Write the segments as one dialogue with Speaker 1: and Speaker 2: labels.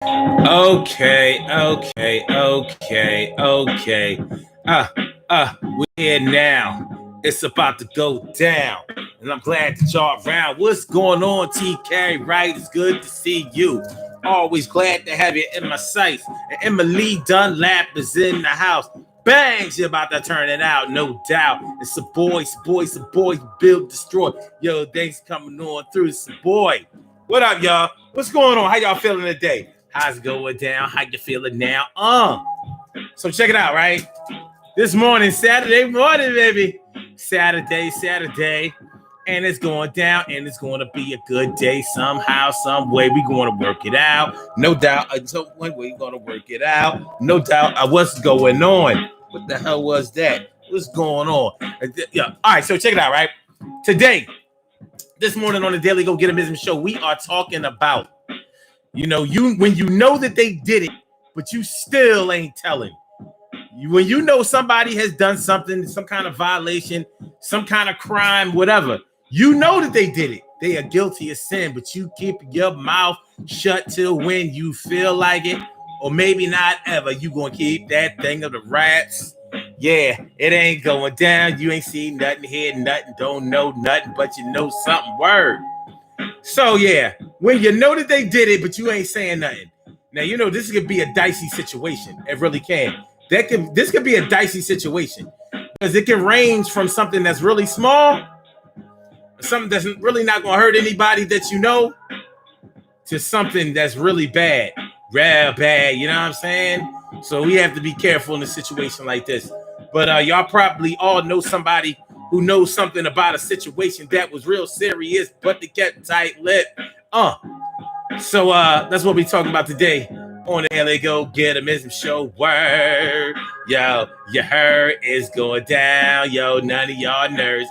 Speaker 1: Okay. We're here now. It's about to go down. And I'm glad that y'all around. What's going on, TK? Right? It's good to see you. Always glad to have you in my sights. And Emily Dunlap is in the house. Bang! She about to turn it out, no doubt. It's a boy, build, destroy. Yo, thanks coming on through. It's a boy. What up, y'all? What's going on? How y'all feeling today? How's it going down? How you feeling now? So check it out, right? This morning, Saturday morning, baby. Saturday. And it's going down, and it's going to be a good day somehow, some way. We're going to work it out. No doubt. So we're going to work it out. No doubt. What's going on? What the hell was that? What's going on? Yeah. All right, so check it out, right? Today, this morning on the Daily Go Get 'Em Ism show, we are talking about, when you know that they did it, but you still ain't telling. When you know somebody has done something, some kind of violation, some kind of crime, whatever, you know that they did it. They are guilty of sin, but you keep your mouth shut till when you feel like it, or maybe not ever. You gonna keep that thing of the rats. Yeah, it ain't going down. You ain't seen nothing, hear nothing, don't know nothing, but you know something. Word. So yeah, when you know that they did it, but you ain't saying nothing. Now this could be a dicey situation. It really can. This could be a dicey situation because it can range from something that's really small, something that's really not gonna hurt anybody that you know, to something that's really bad, real bad. You know what I'm saying? So we have to be careful in a situation like this. But y'all probably all know somebody who knows something about a situation that was real serious, but they kept tight lip. So that's what we're talking about today on the LA Go Get 'Em Ism show. Word. Yo, you heard it's going down. Yo, none of y'all nerds.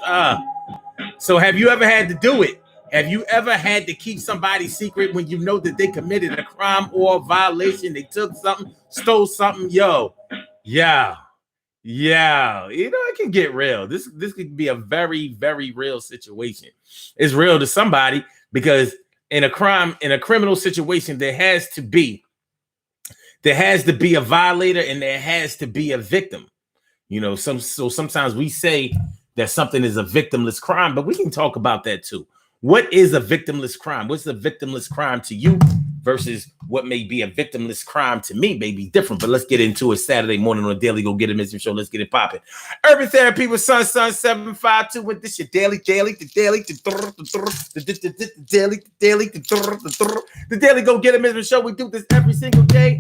Speaker 1: So have you ever had to do it? Have you ever had to keep somebody's secret when you know that they committed a crime or a violation? They took something, stole something. Yeah. It can get real. This could be a very, very real situation. It's real to somebody because in a criminal situation, there has to be a violator and there has to be a victim. Sometimes we say that something is a victimless crime, but we can talk about that too. What is a victimless crime? What's a victimless crime to you versus what may be a victimless crime to me may be different, but let's get into it Saturday morning on the Daily Go Get 'Em Ism show. Let's get it popping. Urban Therapy with Sun 752 with this your the Daily Go Get 'Em Ism show. We do this every single day.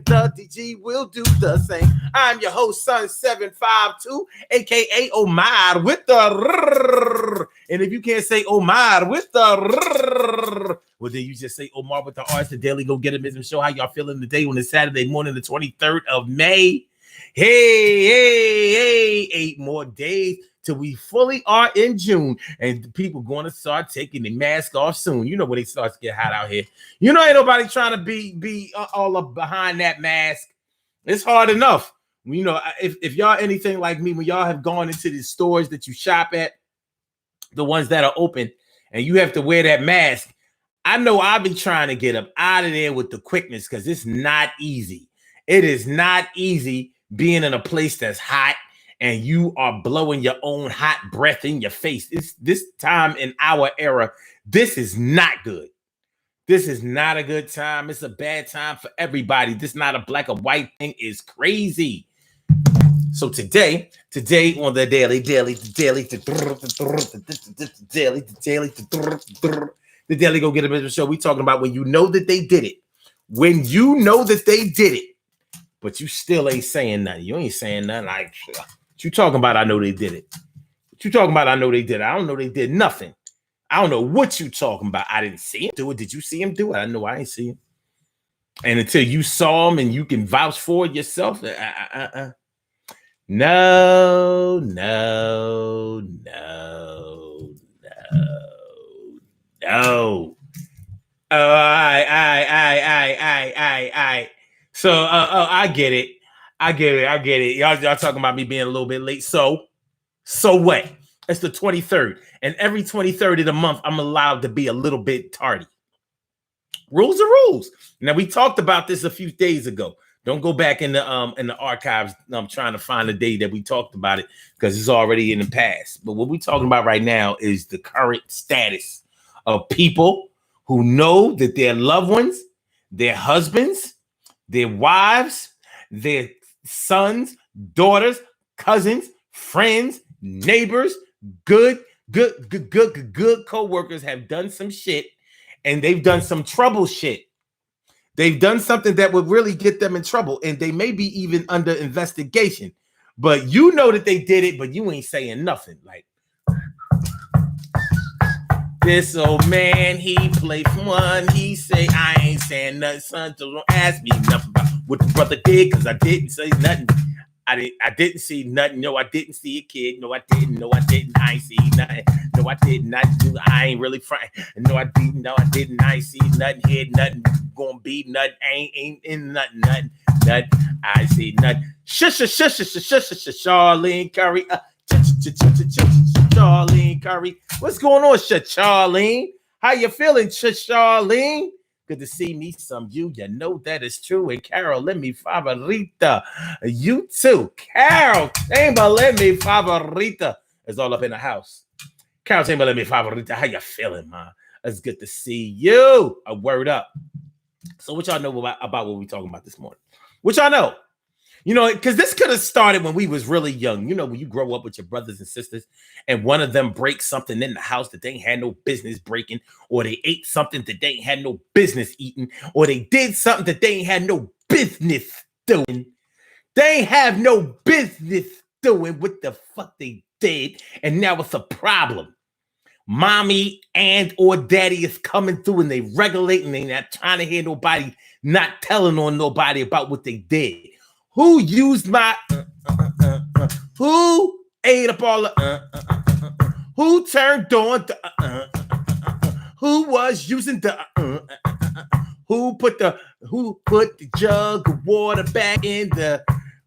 Speaker 1: The DG will do the same. I'm your host, Sun 752, aka Omar with the and if you can't say Omar with the well, then you just say Omar with the R. It's the Daily Go Get 'Em Ism show. How y'all feeling today on this Saturday morning, the 23rd of May? Hey, 8 more days till we fully are in June, and people going to start taking the mask off soon. You know when it starts to get hot out here. Ain't nobody trying to be all up behind that mask. It's hard enough. If y'all anything like me, when y'all have gone into the stores that you shop at, the ones that are open, and you have to wear that mask, I know I've been trying to get up out of there with the quickness because it's not easy. It is not easy being in a place that's hot and you are blowing your own hot breath in your face. It's this time in our era. This is not good. This is not a good time. It's a bad time for everybody. This is not a black or white thing. It's crazy. So today on the Daily Go Get 'Em Ism show, we talking about when you know that they did it. When you know that they did it, but you still ain't saying nothing. You ain't saying nothing. Like, what you talking about? I know they did it. What you talking about? I know they did it. I don't know they did nothing. I don't know what you talking about. I didn't see him do it. Did you see him do it? I know I ain't see him. And until you saw him and you can vouch for it yourself, no. All right. So, I get it. Y'all talking about me being a little bit late. So, So what? It's the 23rd. And every 23rd of the month, I'm allowed to be a little bit tardy. Rules are rules. Now, we talked about this a few days ago. Don't go back in the archives. I'm trying to find the day that we talked about it because it's already in the past. But what we're talking about right now is the current status of people who know that their loved ones, their husbands, their wives, their sons, daughters, cousins, friends, neighbors, good co-workers have done some shit, and they've done some trouble shit. They've done something that would really get them in trouble, and they may be even under investigation. But you know that they did it, but you ain't saying nothing. Like, this old man, he played for one. He say, I ain't saying nothing, son, so don't ask me nothing about what the brother did, because I didn't say nothing. I didn't see nothing. No, I didn't see a kid. No, I didn't. No, I didn't. I ain't see nothing. No, I didn't. I ain't really frightened. No, I didn't. No, I didn't. I ain't see nothing. Hear nothing. Gonna be nothing. Ain't in nothing. Nothing. I see nothing. Charlene Curry. Charlene Curry. What's going on, Charlene? How you feeling, Charlene? Good to see me some you. You know that is true. And Carol, let me favorita. You too. Carol Chamber, let me favorita. It's all up in the house. Carol Chamber, let me favorita. How you feeling, man? It's good to see you. A word up. So what y'all know about what we talking about this morning? What y'all know? You know, because this could have started when we was really young. You know, when you grow up with your brothers and sisters and one of them breaks something in the house that they ain't had no business breaking, or they ate something that they ain't had no business eating, or they did something that they ain't had no business doing. They ain't have no business doing what the fuck they did, and now it's a problem. Mommy and or daddy is coming through and they regulating. They not trying to hear nobody, not telling on nobody about what they did. Who used my who ate up all the who turned on the who was using the who put the jug of water back in the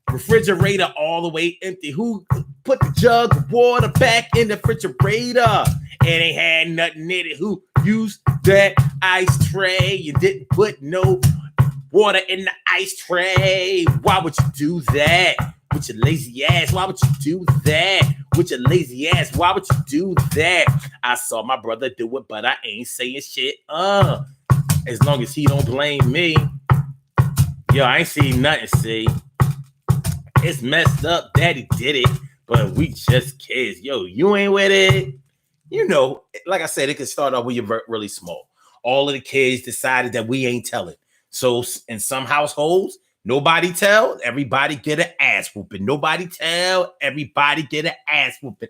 Speaker 1: refrigerator all the way empty? Who put the jug of water back in the refrigerator and they had nothing in it? Who used that ice tray and didn't put no water in the ice tray? Why would you do that with your lazy ass? Why would you do that with your lazy ass? Why would you do that? I saw my brother do it, but I ain't saying shit. As long as he don't blame me. Yo, I ain't seen nothing, see. It's messed up that he did it, but we just kids. Yo, you ain't with it. You know, like I said, it could start off when you're really small. All of the kids decided that we ain't telling. So in some households, nobody tell, everybody get an ass whooping. Nobody tell, everybody get an ass whooping.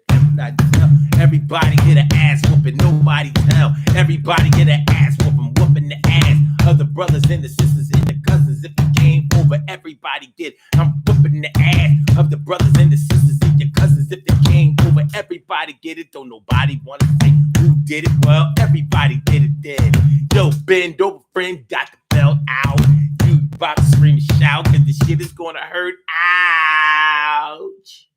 Speaker 1: Everybody get an ass whooping. Nobody tell, everybody get an ass whooping. Whooping the ass of the brothers and the sisters and the cousins. If you came over, everybody get. I'm whooping the ass of the brothers and the sisters and your cousins. If they came over, everybody get it. Don't nobody want to say who did it. Well, everybody did it then. Yo, bend over, friend, got the belt out. You about to scream and shout because the shit is gonna hurt. Ouch.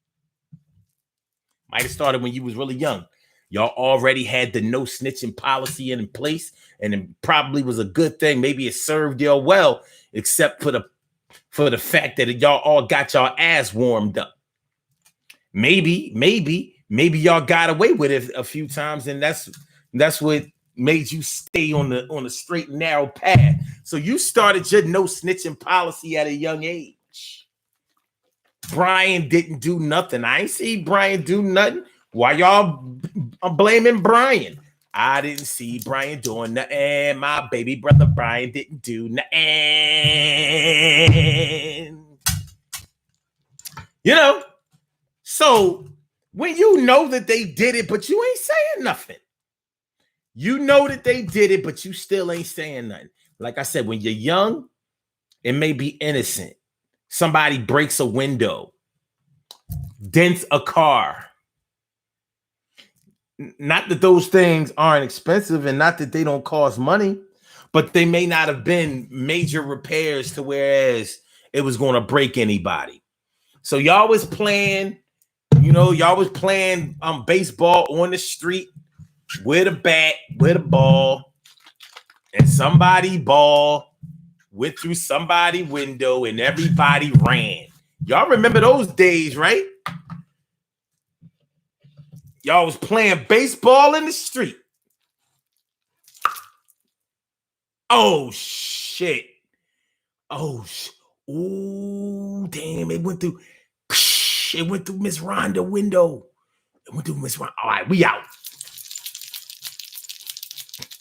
Speaker 1: Might have started when you was really young. Y'all already had the no snitching policy in place, and it probably was a good thing. Maybe it served y'all well, except for the fact that y'all all got y'all ass warmed up. Maybe y'all got away with it a few times, and that's what made you stay on the straight and narrow path. So you started your no snitching policy at a young age. Brian didn't do nothing. I ain't see Brian do nothing. Why y'all blaming Brian? I didn't see Brian doing nothing. My baby brother Brian didn't do nothing. You know, so when you know that they did it, but you ain't saying nothing. You know that they did it, but you still ain't saying nothing. Like I said, when you're young, it may be innocent. Somebody breaks a window, dents a car. Not that those things aren't expensive and not that they don't cost money, but they may not have been major repairs to whereas it was going to break anybody. So y'all was playing You know, y'all was playing baseball on the street with a bat, with a ball, and somebody ball went through somebody's window and everybody ran. Y'all remember those days, right? Y'all was playing baseball in the street. Oh, shit. Oh, ooh, damn, it went through Miss Rhonda's window. It went through Miss Rhonda. All right, we out.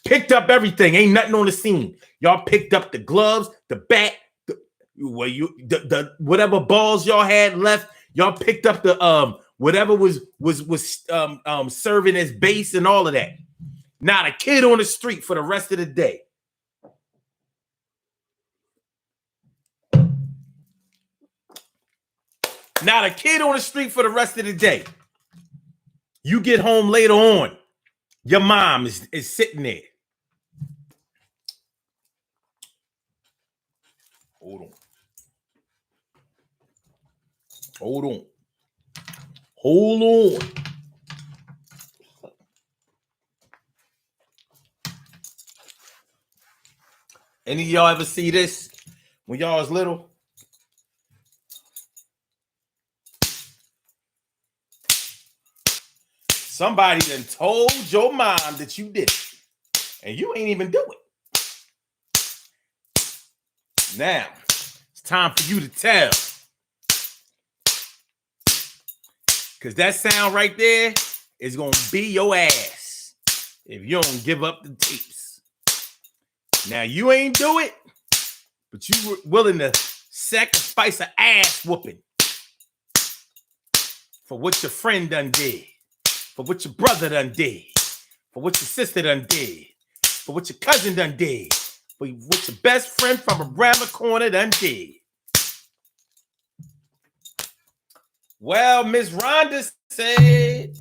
Speaker 1: Picked up everything. Ain't nothing on the scene. Y'all picked up the gloves, the bat, the whatever balls y'all had left. Y'all picked up the whatever was serving as base and all of that. Not a kid on the street for the rest of the day. Not a kid on the street for the rest of the day. You get home later on. Your mom is sitting there. Hold on. Hold on. Hold on. Any of y'all ever see this when y'all was little? Somebody done told your mom that you did it, and you ain't even do it. Now, it's time for you to tell. Because that sound right there is going to be your ass if you don't give up the tapes. Now, you ain't do it, but you were willing to sacrifice an ass whooping for what your friend done did, for what your brother done did, for what your sister done did, for what your cousin done did, for what your best friend from around the corner done did. Well, Miss Rhonda said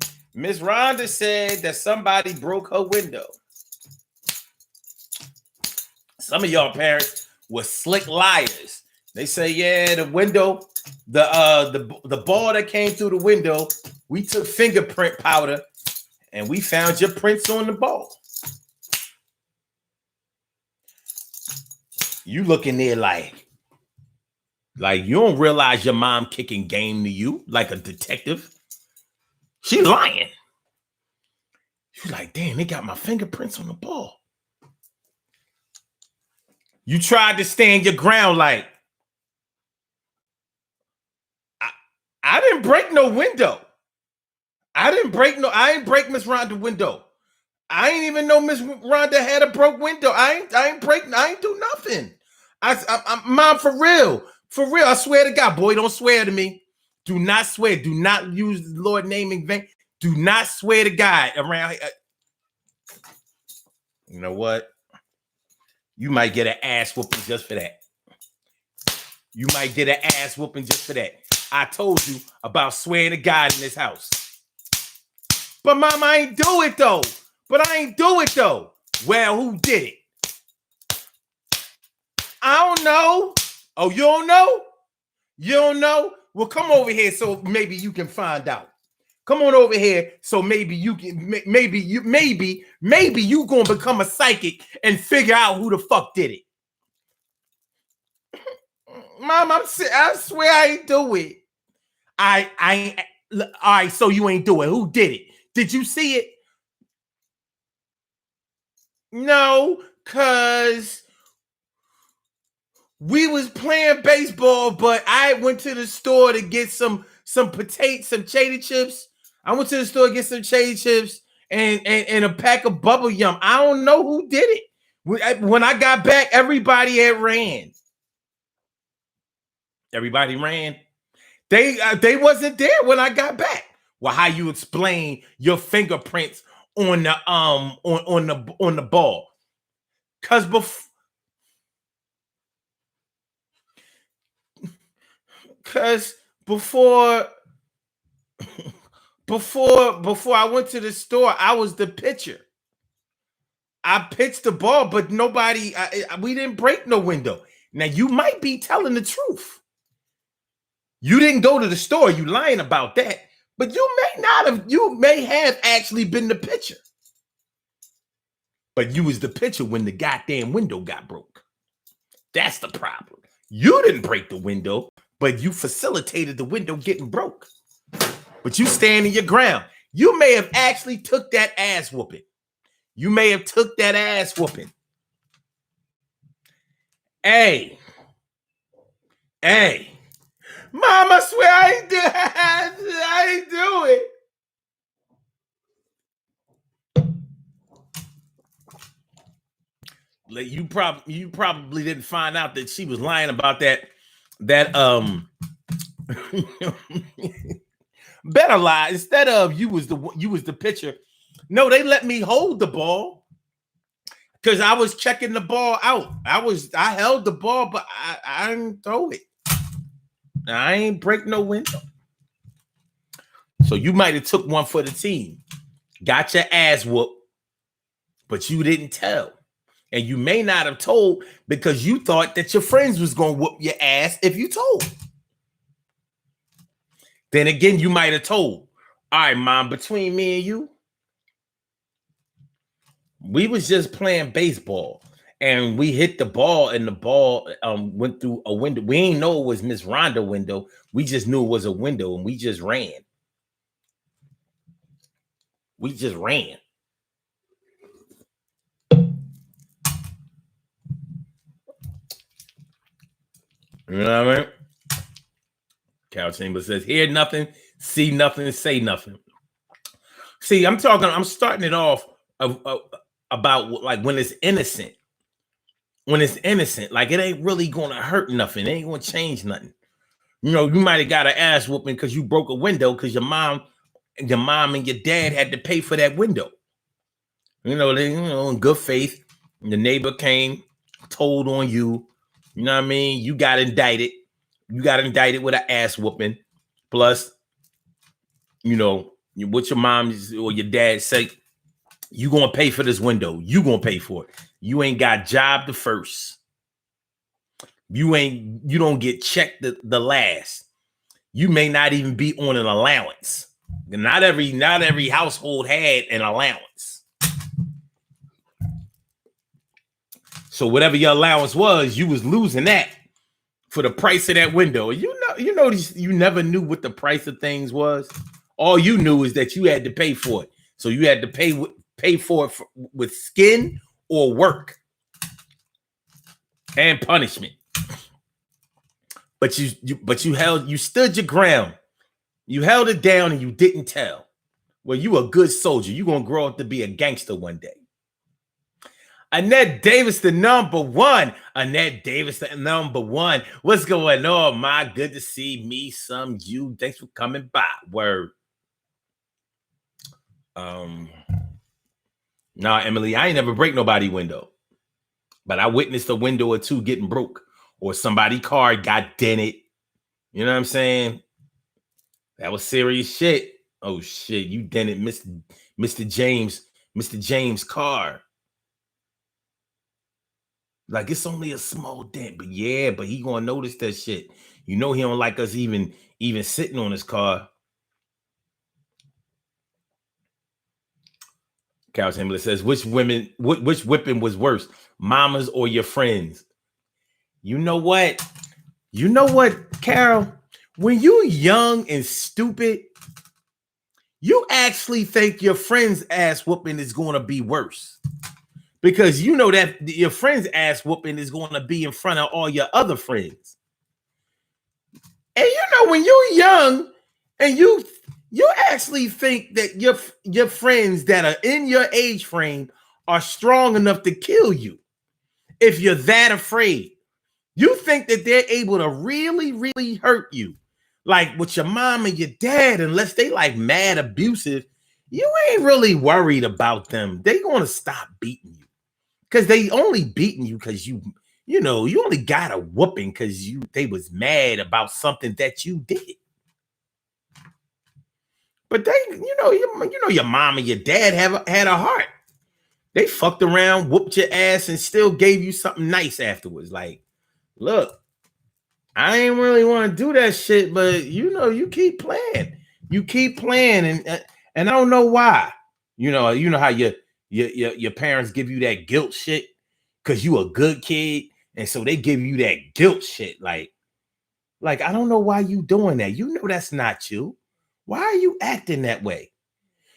Speaker 1: that somebody broke her window. Some of y'all parents were slick liars. They say, yeah, the window, the ball that came through the window, we took fingerprint powder and we found your prints on the ball. You looking there like you don't realize your mom kicking game to you like a detective. She lying. You're like, damn, they got my fingerprints on the ball. You tried to stand your ground like, I didn't break no window. I ain't break Miss Rhonda's window. I ain't even know Miss Rhonda had a broke window. I ain't do nothing. Mom, for real. For real, I swear to God, boy, don't swear to me. Do not swear. Do not use the Lord name in vain. Do not swear to God around here. You know what? You might get an ass whooping just for that. You might get an ass whooping just for that. I told you about swearing to God in this house. But Mom, I ain't do it though. Well, who did it? I don't know. Oh, you don't know? You don't know? Well, come over here so maybe you can find out. Come on over here so maybe you can, maybe you gonna become a psychic and figure out who the fuck did it. Mom, I swear I ain't do it. I ain't. All right, so you ain't do it. Who did it? Did you see it? No, cause we was playing baseball, but I went to the store to get some potato chips. I went to the store to get some potato chips and a pack of bubble yum. I don't know who did it. When I got back, everybody had ran. Everybody ran. They wasn't there when I got back. Well, how you explain your fingerprints on the on the ball? Cause before I went to the store, I was the pitcher. I pitched the ball, but nobody. We didn't break no window. Now you might be telling the truth. You didn't go to the store. You lying about that. But you may have actually been the pitcher. But you was the pitcher when the goddamn window got broke. That's the problem. You didn't break the window, but you facilitated the window getting broke. But you standing your ground. You may have actually took that ass whooping. You may have took that ass whooping. Hey, Mama, swear I ain't do it. You probably didn't find out that she was lying about that better lie. Instead of you was the pitcher. No, they let me hold the ball because I was checking the ball out. I held the ball, but I didn't throw it. I ain't break no window. So you might have took one for the team, got your ass whooped, but you didn't tell. And you may not have told because you thought that your friends was going to whoop your ass if you told. Then again, you might have told. All right, Mom, between me and you, we was just playing baseball. And we hit the ball, and the ball went through a window. We ain't know it was Miss Rhonda window. We just knew it was a window, and we just ran. We just ran. You know what I mean? Cal Chambers says, hear nothing, see nothing, say nothing. See, I'm starting it off about like when it's innocent. When it's innocent, like it ain't really gonna hurt nothing. It ain't gonna change nothing. You know, you might have got an ass whooping because you broke a window because your mom and your dad had to pay for that window. You know, in good faith, the neighbor came, told on you. You know what I mean? You got indicted. You got indicted with an ass whooping. Plus, you know, what your mom or your dad say, you gonna pay for this window. You gonna pay for it. You ain't got job the first. You don't get checked the last. You may not even be on an allowance. Not every household had an allowance. So whatever your allowance was, you was losing that for the price of that window. You never knew what the price of things was. All you knew is that you had to pay for it. So you had to pay for it with skin or work and punishment. But you stood your ground. You held it down and you didn't tell. Well, you a good soldier. You're gonna grow up to be a gangster one day. Annette Davis, the number one. Annette Davis, the number one. What's going on, my? Good to see me, some you. Thanks for coming by. Word. Nah, Emily, I ain't never break nobody window. But I witnessed a window or two getting broke. Or somebody's car got dented. You know what I'm saying? That was serious shit. Oh, shit. You dented Mr. James' car. Like, it's only a small dent. But yeah, but he gonna notice that shit. You know he don't like us even sitting on his car. Carol Chamberlain says, which whipping was worse, mama's or your friends? You know what, Carol? When you young and stupid, you actually think your friend's ass whooping is going to be worse. Because you know that your friend's ass whooping is going to be in front of all your other friends. And you know, when you're young and you actually think that your friends that are in your age frame are strong enough to kill you. If you're that afraid, you think that they're able to really, really hurt you. Like with your mom and your dad, unless they like mad abusive, you ain't really worried about them. They gonna stop beating you. Because they only beating you because you only got a whooping because they was mad about something that you did. But they, your mom and your dad had a heart. They fucked around, whooped your ass, and still gave you something nice afterwards. Like, look, I ain't really want to do that shit, but you keep playing. You keep playing, and I don't know why. You know how your parents give you that guilt shit because you a good kid, and so they give you that guilt shit. Like I don't know why you doing that. You know that's not you. Why are you acting that way?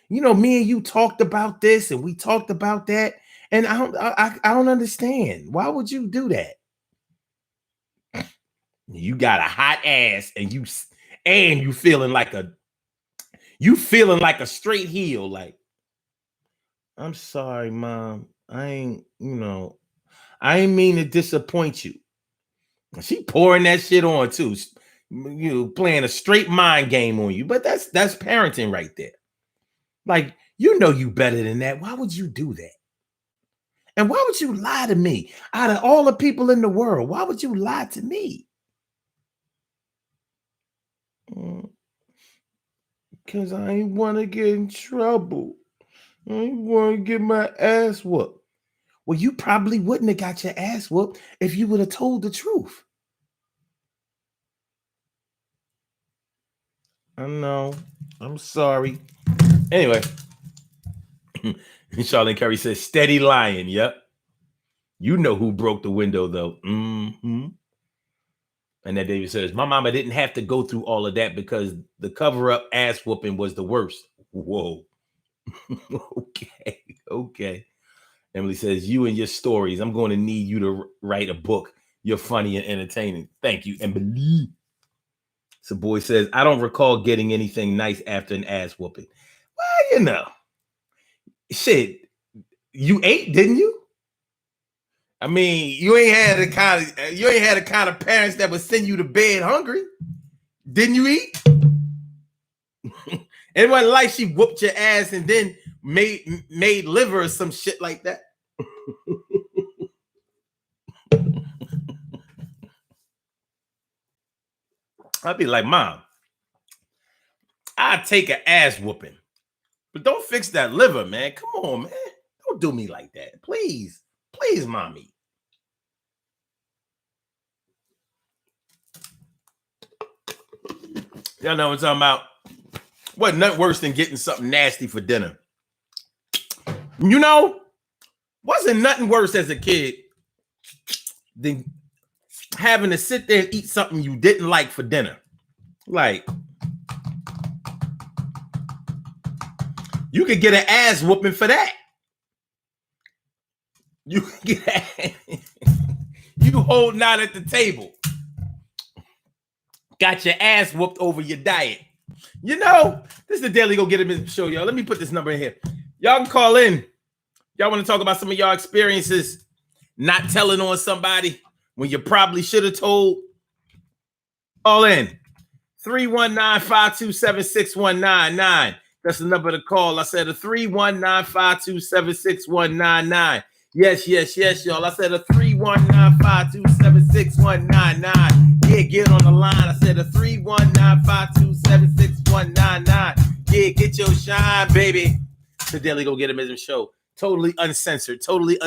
Speaker 1: You know, me and you talked about this and we talked about that, and I don't understand. Why would you do that? You got a hot ass, and you feeling like a straight heel. Like, I'm sorry, mom. I ain't mean to disappoint you. She pouring that shit on too. Playing a straight mind game on you. But that's parenting right there. Like, you better than that. Why would you do that? And why would you lie to me? Out of all the people in the world, why would you lie to me? Because I ain't want to get in trouble. I ain't want to get my ass whooped. Well, you probably wouldn't have got your ass whooped if you would have told the truth. I know. I'm sorry. Anyway, Charlene Curry says, steady lying. Yep. You know who broke the window, though. Mm-hmm. And then David says, my mama didn't have to go through all of that because the cover-up ass whooping was the worst. Whoa. Okay. Emily says, you and your stories. I'm going to need you to write a book. You're funny and entertaining. Thank you, Emily. So boy says, I don't recall getting anything nice after an ass whooping. Well, shit, you ate, didn't you? I mean, you ain't had the kind of parents that would send you to bed hungry. Didn't you eat? It wasn't like she whooped your ass and then made liver or some shit like that. I'd be like, Mom, I'd take an ass whooping, but don't fix that liver, man. Come on, man. Don't do me like that. Please, mommy. Y'all know what I'm talking about. Wasn't nothing worse than getting something nasty for dinner. Wasn't nothing worse as a kid than having to sit there and eat something you didn't like for dinner. Like, you could get an ass whooping for that. You holding out at the table. Got your ass whooped over your diet. This is the Daily Go Get It show, y'all. Let me put this number in here. Y'all can call in. Y'all want to talk about some of y'all experiences not telling on somebody when you probably should have told? Call in. 319-527-6199. That's the number to call. I said a 319-527-6199. Yes, y'all. I said a 319-527-6199. Yeah, get on the line. I said a 319-527-6199. Yeah, get your shine, baby. The Daily Go Get It show. Totally uncensored. You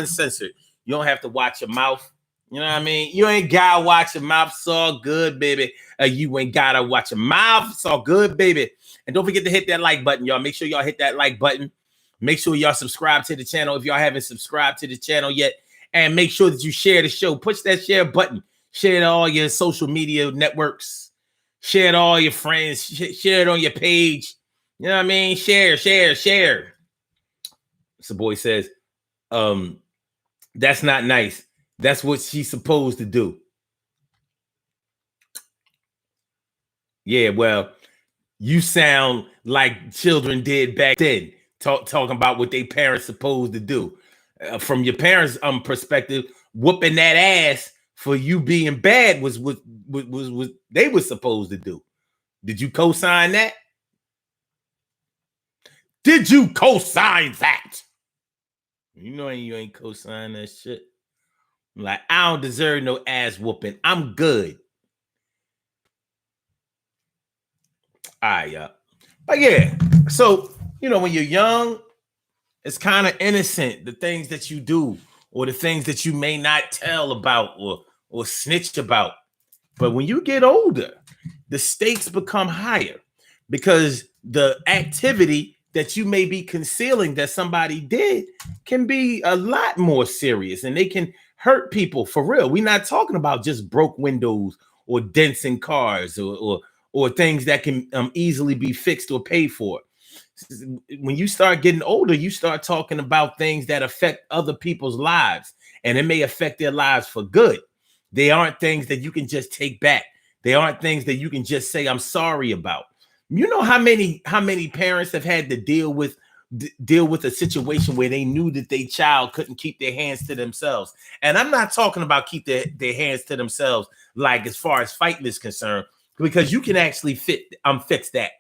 Speaker 1: don't have to watch your mouth. You know what I mean? You ain't gotta watch your mouth. It's all good, baby. You ain't gotta watch your mouth. It's all good, baby. And don't forget to hit that like button, y'all. Make sure y'all hit that like button. Make sure y'all subscribe to the channel if y'all haven't subscribed to the channel yet. And make sure that you share the show. Push that share button. Share it to all your social media networks. Share it to all your friends. Share it on your page. You know what I mean? Share. So boy says, that's not nice. That's what she's supposed to do. Yeah, well, you sound like children did back then, talking about what their parents supposed to do. From your parents' perspective, whooping that ass for you being bad was what they were supposed to do. Did you co-sign that? Did you co-sign that? You ain't co-sign that shit. Like, I don't deserve no ass whooping. I'm good. All right, y'all. But yeah, so, when you're young, it's kind of innocent, the things that you do or the things that you may not tell about or snitch about. But when you get older, the stakes become higher because the activity that you may be concealing that somebody did can be a lot more serious, and they can hurt people for real. We're not talking about just broke windows or dents in cars or things that can easily be fixed or paid for. When you start getting older, you start talking about things that affect other people's lives, and it may affect their lives for good. They aren't things that you can just take back. They aren't things that you can just say, I'm sorry about. You know how many parents have had to deal with a situation where they knew that their child couldn't keep their hands to themselves. And I'm not talking about keep their hands to themselves, like as far as fighting is concerned, because you can actually fix that.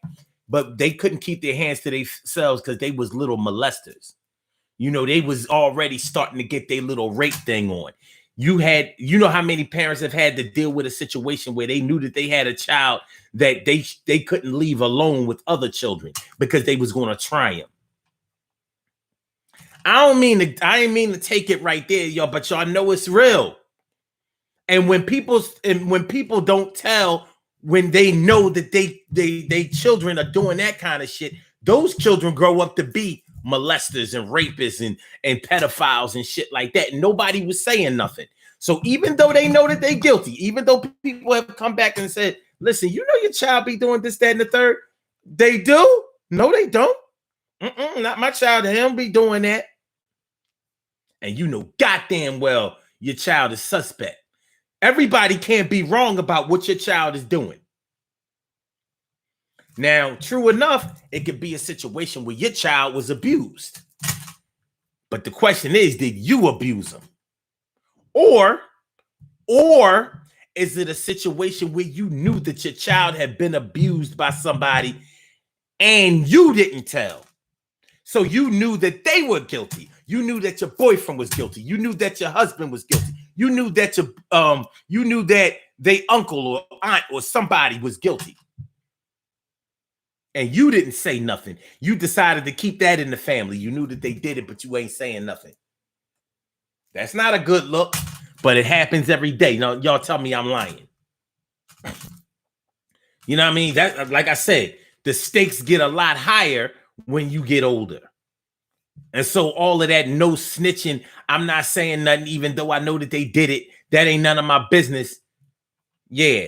Speaker 1: But they couldn't keep their hands to themselves because they was little molesters. You know, they was already starting to get their little rape thing on. You know how many parents have had to deal with a situation where they knew that they had a child that they couldn't leave alone with other children because they was going to try him. I ain't mean to take it right there, y'all, but y'all know it's real. And when people don't tell, when they know that they children are doing that kind of shit, those children grow up to be molesters and rapists and pedophiles and shit like that. And nobody was saying nothing. So even though they know that they're guilty, even though people have come back and said, listen, you know your child be doing this, that, and the third, they do? No, they don't. Not my child. They don't be doing that. And you know goddamn well your child is suspect. Everybody can't be wrong about what your child is doing. Now, true enough, it could be a situation where your child was abused. But the question is, did you abuse them? Or is it a situation where you knew that your child had been abused by somebody and you didn't tell? So you knew that they were guilty. You knew that your boyfriend was guilty. You knew that your husband was guilty. You knew that their uncle or aunt or somebody was guilty. And you didn't say nothing. You decided to keep that in the family. You knew that they did it, but you ain't saying nothing. That's not a good look, but it happens every day. Now, y'all tell me I'm lying. You know what I mean? That, like I said, the stakes get a lot higher when you get older. And so all of that no snitching, I'm not saying nothing, even though I know that they did it. That ain't none of my business. Yeah,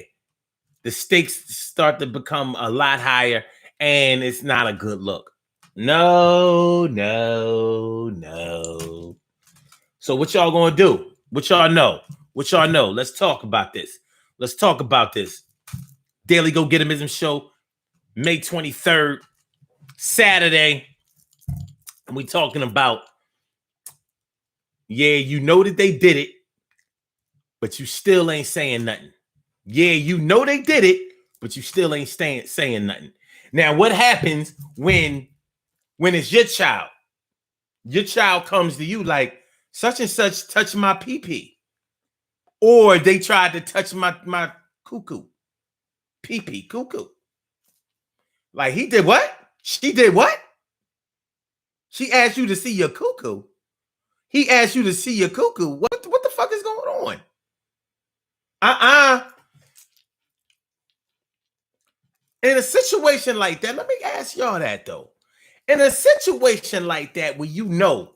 Speaker 1: the stakes start to become a lot higher, and it's not a good look. No. So what y'all gonna do? What y'all know? Let's talk about this. Daily Go Getimism Show, May 23rd, Saturday. And we talking about, yeah, you know that they did it, but you still ain't saying nothing. Yeah, you know they did it, but you still ain't saying nothing. Now, what happens when it's your child? Your child comes to you like, such and such touched my pee-pee. Or they tried to touch my cuckoo. Pee-pee, cuckoo. Like, he did what? She did what? She asked you to see your cuckoo. He asked you to see your cuckoo. What the fuck is going on? In a situation like that, let me ask y'all that though. In a situation like that, where you know,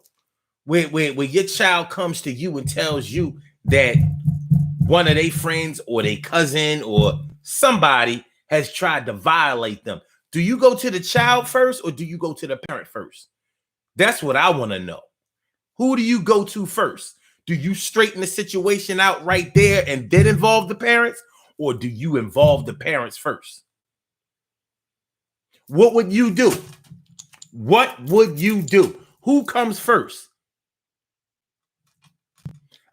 Speaker 1: where your child comes to you and tells you that one of their friends or their cousin or somebody has tried to violate them, do you go to the child first or do you go to the parent first? That's what I want to know. Who do you go to first? Do you straighten the situation out right there and then involve the parents, or do you involve the parents first? What would you do? Who comes first?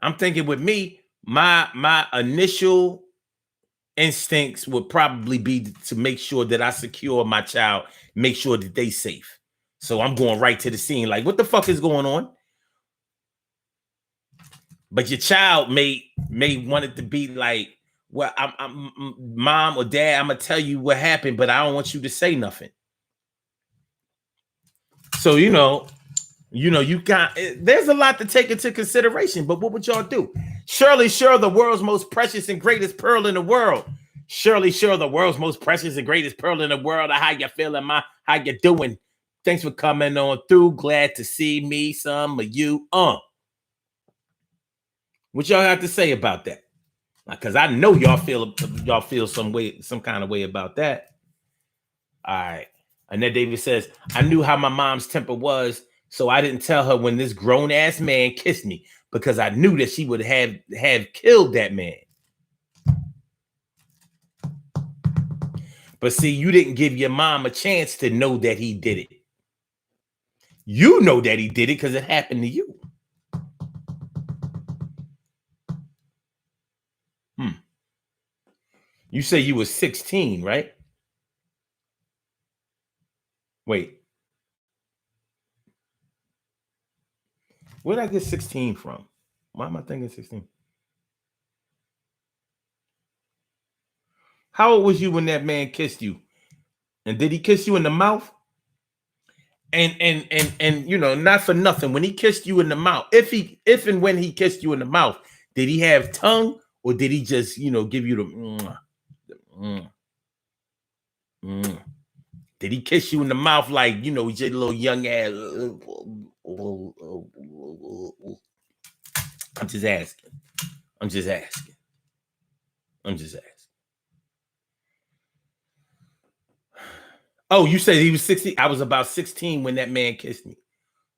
Speaker 1: I'm thinking with me, my initial instincts would probably be to make sure that I secure my child, make sure that they safe. So I'm going right to the scene. Like, what the fuck is going on? But your child may want it to be like, well, I'm mom or dad, I'm gonna tell you what happened, but I don't want you to say nothing. So you got, there's a lot to take into consideration. But what would y'all do? Surely, the world's most precious and greatest pearl in the world. Surely, the world's most precious and greatest pearl in the world. How you feeling, How you doing? Thanks for coming on through. Glad to see me, some of you. What y'all have to say about that? Because I know y'all feel some kind of way about that. All right. Annette Davis says, I knew how my mom's temper was, so I didn't tell her when this grown-ass man kissed me because I knew that she would have killed that man. But see, you didn't give your mom a chance to know that he did it. You know that he did it because it happened to you. You say you were 16, right? Wait. Where did I get 16 from? Why am I thinking 16? How old was you when that man kissed you? And did he kiss you in the mouth? And you know, not for nothing. When he kissed you in the mouth, if and when he kissed you in the mouth, did he have tongue or did he just, you know, give you the Did he kiss you in the mouth like, you know, just a little young ass? I'm just asking. Oh, you said he was 16. I was about 16 when that man kissed me.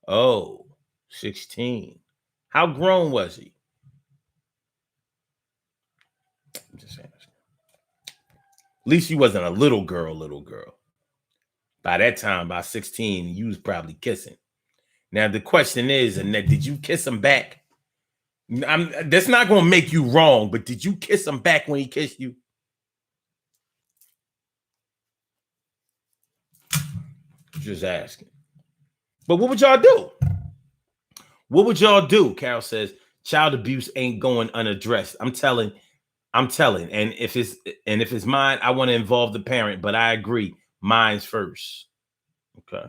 Speaker 1: Oh, 16. How grown was he? I'm just saying. At least you wasn't a little girl. By that time, by 16, you was probably kissing. Now, the question is, Annette, did you kiss him back? That's not going to make you wrong, but did you kiss him back when he kissed you? Just asking. But what would y'all do? What would y'all do? Carol says, child abuse ain't going unaddressed. I'm telling. And if it's mine, I want to involve the parent, but I agree. Mine's first. Okay.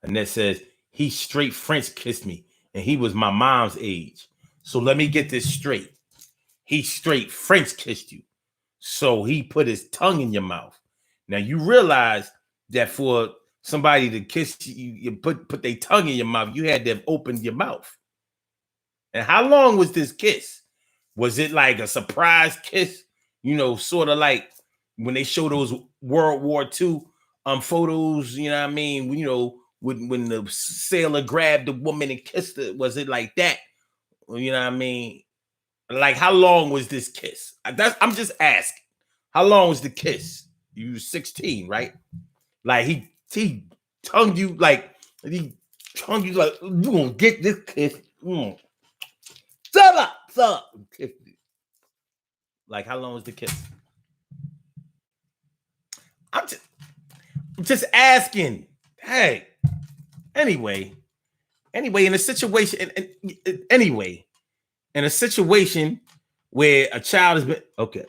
Speaker 1: And that says, he straight French kissed me, and he was my mom's age. So let me get this straight. He straight French kissed you. So he put his tongue in your mouth. Now you realize that for somebody to kiss you, you put their tongue in your mouth, you had to have opened your mouth. And how long was this kiss? Was it like a surprise kiss? You know, sort of like when they show those World War II photos, you know what I mean? You know, when the sailor grabbed the woman and kissed her, was it like that? You know what I mean? Like, how long was this kiss? I'm just asking. How long was the kiss? You were 16, right? Like he tongued you like you gonna get this kiss. Shut up. Like, how long was the kiss? I'm just asking. Hey, anyway, in a situation, in a situation where a child has been okay.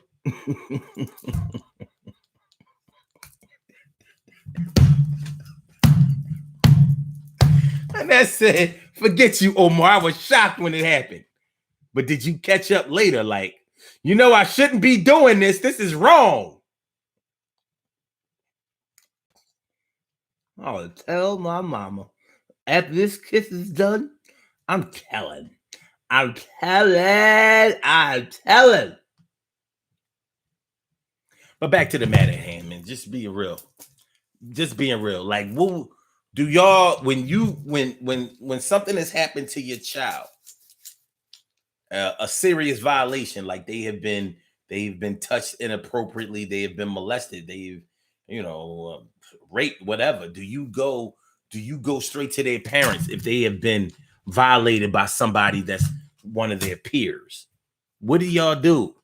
Speaker 1: And that said, forget you, Omar. I was shocked when it happened. But did you catch up later? Like, you know, I shouldn't be doing this. This is wrong. I'll tell my mama. After this kiss is done, I'm telling. But back to the matter at hand, man. Just being real. Like, what do y'all when something has happened to your child, a serious violation, like they've been touched inappropriately, they have been molested, they've raped, whatever. Do you go straight to their parents if they have been violated by somebody that's one of their peers? What do y'all do?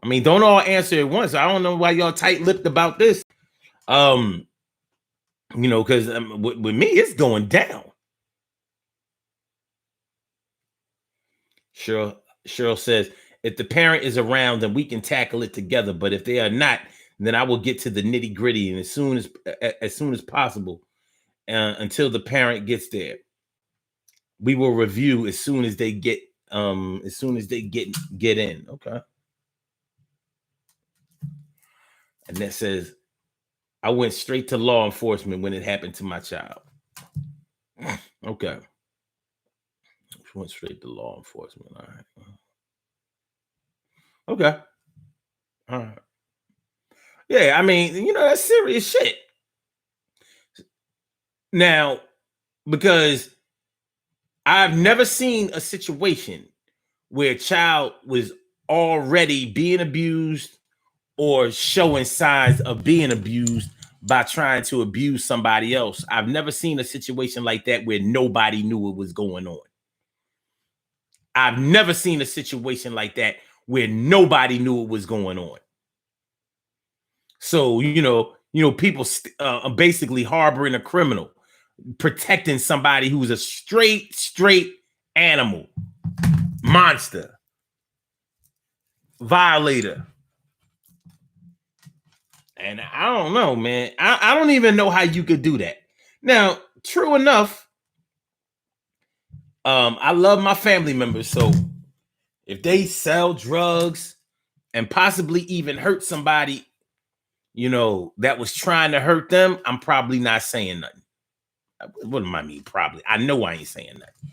Speaker 1: I mean, don't all answer at once. I don't know why y'all tight-lipped about this. Because with me, it's going down. Cheryl says, if the parent is around, then we can tackle it together. But if they are not, then I will get to the nitty gritty, and as soon as possible, until the parent gets there, we will review as soon as they get in. Okay. And that says, I went straight to law enforcement when it happened to my child. Okay. Went straight to law enforcement. All right. Okay. All right. Yeah, I mean, that's serious shit. Now, because I've never seen a situation where a child was already being abused or showing signs of being abused by trying to abuse somebody else. I've never seen a situation like that where nobody knew what was going on. I've never seen a situation like that where nobody knew what was going on. So, people basically harboring a criminal, protecting somebody who's a straight animal, monster, violator. And I don't know, man. I don't even know how you could do that. Now, true enough, I love my family members. So if they sell drugs and possibly even hurt somebody, that was trying to hurt them, I'm probably not saying nothing. What do I mean? Probably. I know I ain't saying nothing.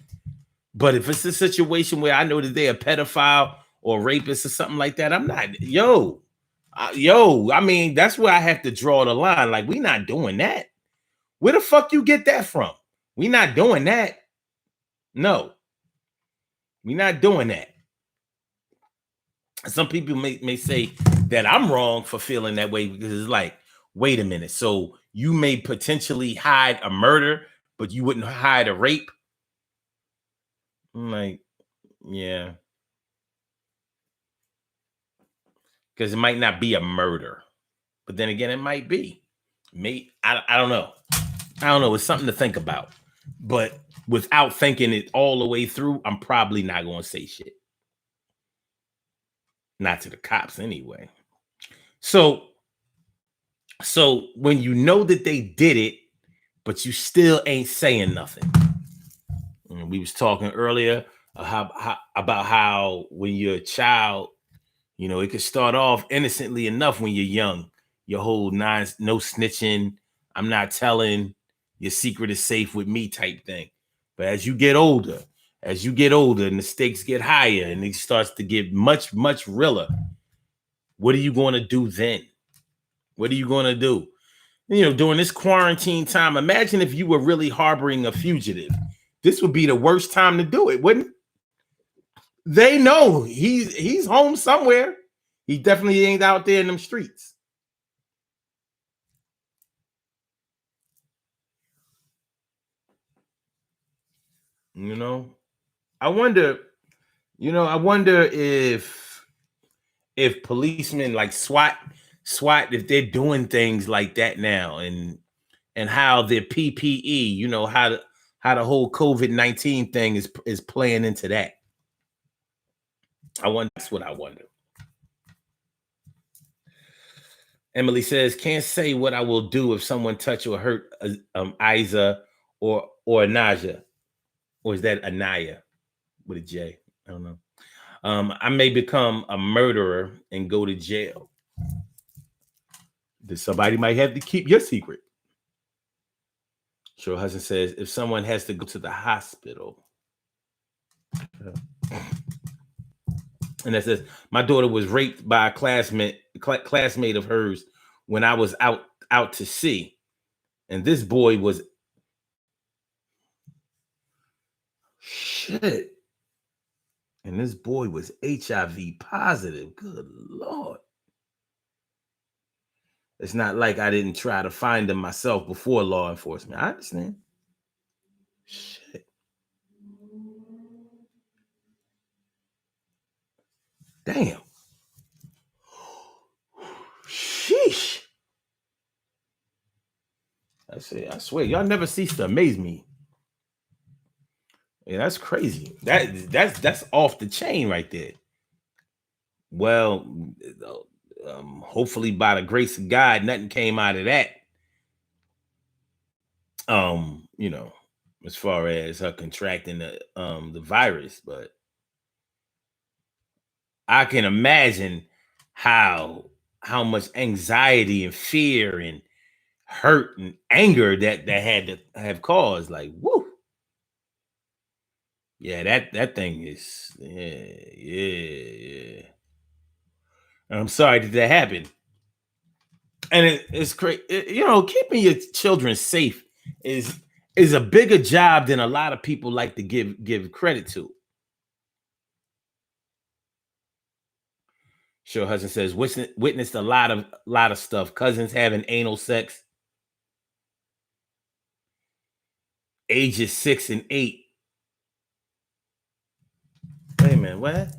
Speaker 1: But if it's a situation where I know that they're a pedophile or rapist or something like that, I'm not. I mean, that's where I have to draw the line. Like, we not doing that. Where the fuck you get that from? We not doing that. No, we not doing that. Some people may say that I'm wrong for feeling that way because it's like, wait a minute. So you may potentially hide a murder, but you wouldn't hide a rape? I'm like, yeah. Because it might not be a murder. But then again, it might be. I don't know. I don't know. It's something to think about. But without thinking it all the way through, I'm probably not going to say shit. Not to the cops anyway. So when you know that they did it, but you still ain't saying nothing. And we was talking earlier about how when you're a child, it could start off innocently enough when you're young. Your whole no snitching, I'm not telling, your secret is safe with me type thing. But as you get older and the stakes get higher and it starts to get much, much realer, what are you going to do then? What are you going to do? During this quarantine time, imagine if you were really harboring a fugitive. This would be the worst time to do it, wouldn't it? They know he's home somewhere. He definitely ain't out there in them streets. I wonder if policemen like SWAT, if they're doing things like that now, and how their PPE, how the whole COVID-19 thing is playing into that. That's what I wonder. Emily says, can't say what I will do if someone touch or hurt Isa or Naja. Or is that Anaya with a J? I don't know. I may become a murderer and go to jail. Somebody might have to keep your secret. Sure Hudson says, if someone has to go to the hospital. And that says, my daughter was raped by a classmate of hers when I was out to sea. And this boy was shit. And this boy was HIV positive. Good Lord. It's not like I didn't try to find him myself before law enforcement. I understand. Shit. Damn. Sheesh. I swear, y'all never cease to amaze me. Yeah, that's crazy. That's off the chain right there. Well, hopefully by the grace of God, nothing came out of that. As far as her contracting the virus, but I can imagine how how much anxiety and fear and hurt and anger that had to have caused. Like, woo. Yeah, that thing is, yeah. And I'm sorry that happened. And it's crazy. Keeping your children safe is a bigger job than a lot of people like to give credit to. Sure, husband says witnessed a lot of stuff. Cousins having anal sex, ages 6 and 8. Wait a minute, what?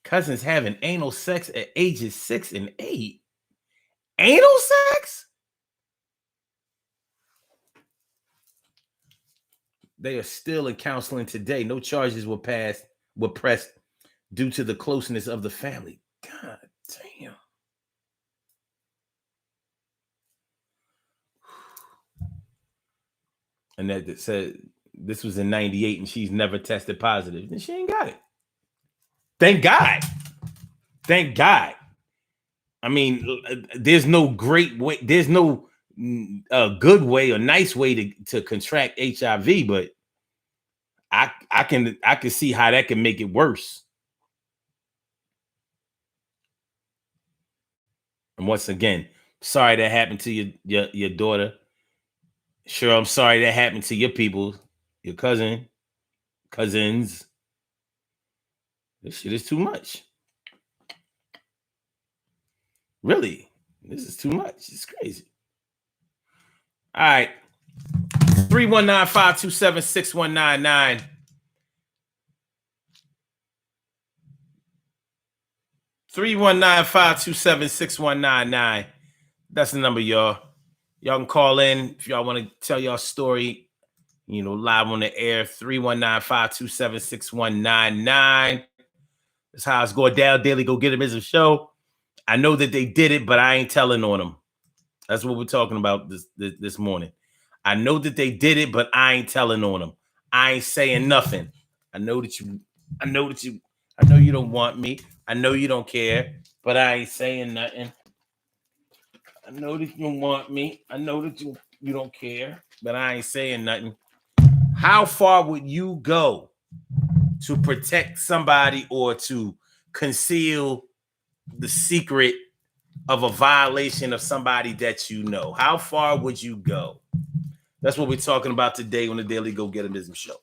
Speaker 1: Cousins having anal sex at ages 6 and 8. Anal sex? They are still in counseling today. No charges were pressed due to the closeness of the family. God damn. And that said this was in 98 and she's never tested positive. And she ain't got it. Thank God. Thank God. I mean, there's no great way, there's no good way or nice way to contract HIV, but I can see how that can make it worse. And once again, sorry that happened to your daughter. Sure, I'm sorry that happened to your people, your cousins. This shit is too much. Really, this is too much. It's crazy. All right. 319-527-6199. 319-527-6199. That's the number, y'all. Y'all can call in if y'all want to tell y'all story, live on the air. 319-527-6199. That's how it's going down. Daily Go Get 'Em is a show. I know that they did it, but I ain't telling on them. That's what we're talking about this morning. I know that they did it, but I ain't telling on them. I ain't saying nothing. I know you don't want me. I know you don't care, but I ain't saying nothing. I know that you want me. I know that you don't care, but I ain't saying nothing. How far would you go to protect somebody or to conceal the secret of a violation of somebody that you know? How far would you go? That's what we're talking about today on the Daily Go Get 'Em show.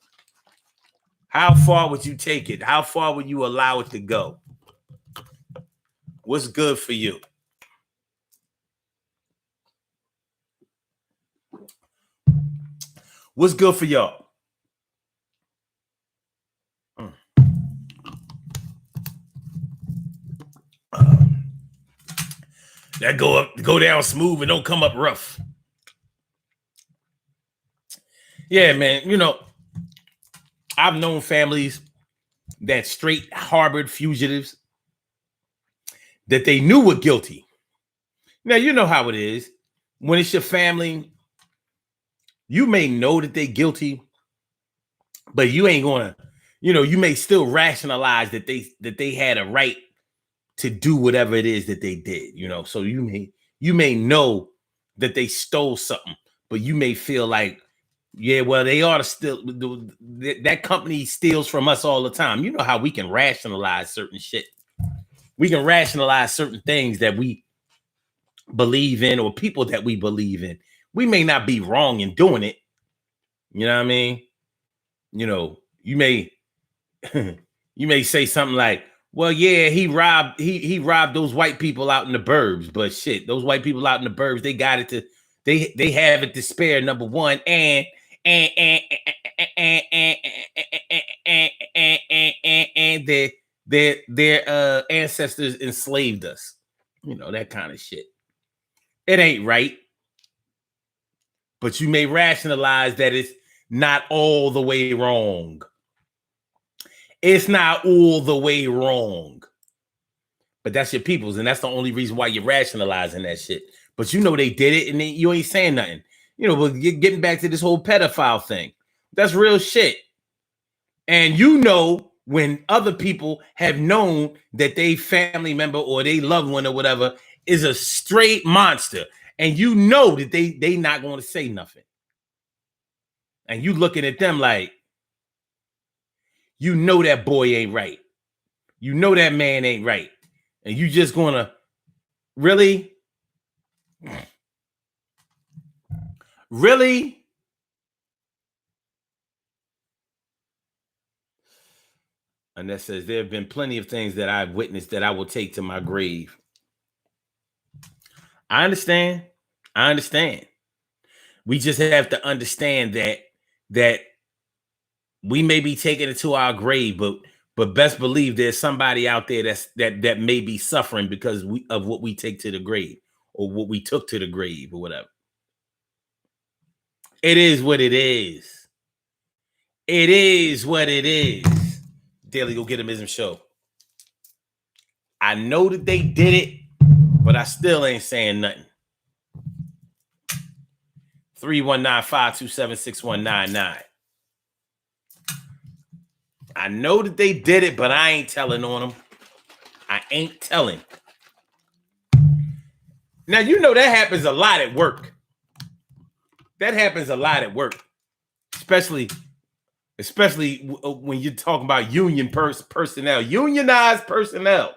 Speaker 1: How far would you take it? How far would you allow it to go? What's good for you? What's good for y'all? That go down smooth and don't come up rough. Yeah, man. I've known families that straight harbored fugitives that they knew were guilty. Now, you know how it is. When it's your family, you may know that they're guilty, but you ain't gonna, you may still rationalize that they had a right to do whatever it is that they did, So you may know that they stole something, but you may feel like, yeah, well, they ought to still, that company steals from us all the time. You know how we can rationalize certain shit. We can rationalize certain things that we believe in or people that we believe in. We may not be wrong in doing it. You know what I mean? You may you may say something like, well, yeah, he robbed those white people out in the burbs, but shit, those white people out in the burbs, they got it to they have it to spare, number one, and their ancestors enslaved us. That kind of shit. It ain't right. But you may rationalize that it's not all the way wrong. It's not all the way wrong. But that's your people's, and that's the only reason why you're rationalizing that shit. But they did it, and then you ain't saying nothing. But getting back to this whole pedophile thing, that's real shit. And when other people have known that they family member or they loved one or whatever is a straight monster, and you know that they not going to say nothing, and you looking at them like, you know that boy ain't right, you know that man ain't right, and you just gonna really And that says, there have been plenty of things that I've witnessed that I will take to my grave. I understand. We just have to understand that we may be taking it to our grave, but best believe there's somebody out there that may be suffering because of what we take to the grave, or what we took to the grave, or whatever. It is what it is. It is what it is. Daily Go Get 'Emism Show. I know that they did it, but I still ain't saying nothing. 319-527-6199. I know that they did it, but I ain't telling on them. I ain't telling. Now, you know that happens a lot at work. Especially when you're talking about union personnel, unionized personnel.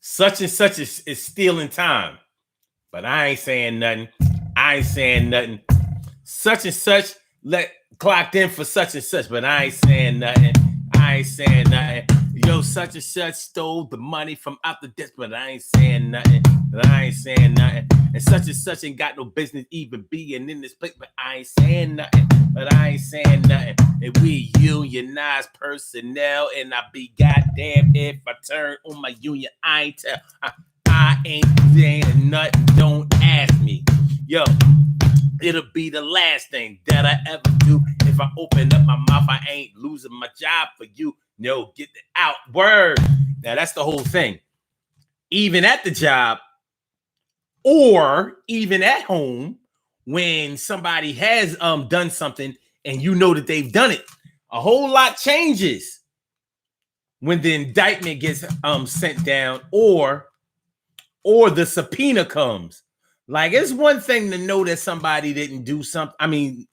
Speaker 1: Such and such is stealing time, but I ain't saying nothing. Such and such clocked in for such and such, but I ain't saying nothing. Yo, such and such stole the money from out the desk, but I ain't saying nothing. And such ain't got no business even being in this place, but I ain't saying nothing. And we unionized personnel, and I be goddamn if I turn on my union, I ain't saying nothing. Don't ask me. Yo, it'll be the last thing that I ever do. If I open up my mouth, I ain't losing my job for you. No, get it out. Word. Now, that's the whole thing. Even at the job or even at home, when somebody has done something and you know that they've done it, a whole lot changes when the indictment gets sent down or the subpoena comes. Like, it's one thing to know that somebody didn't do something. I mean,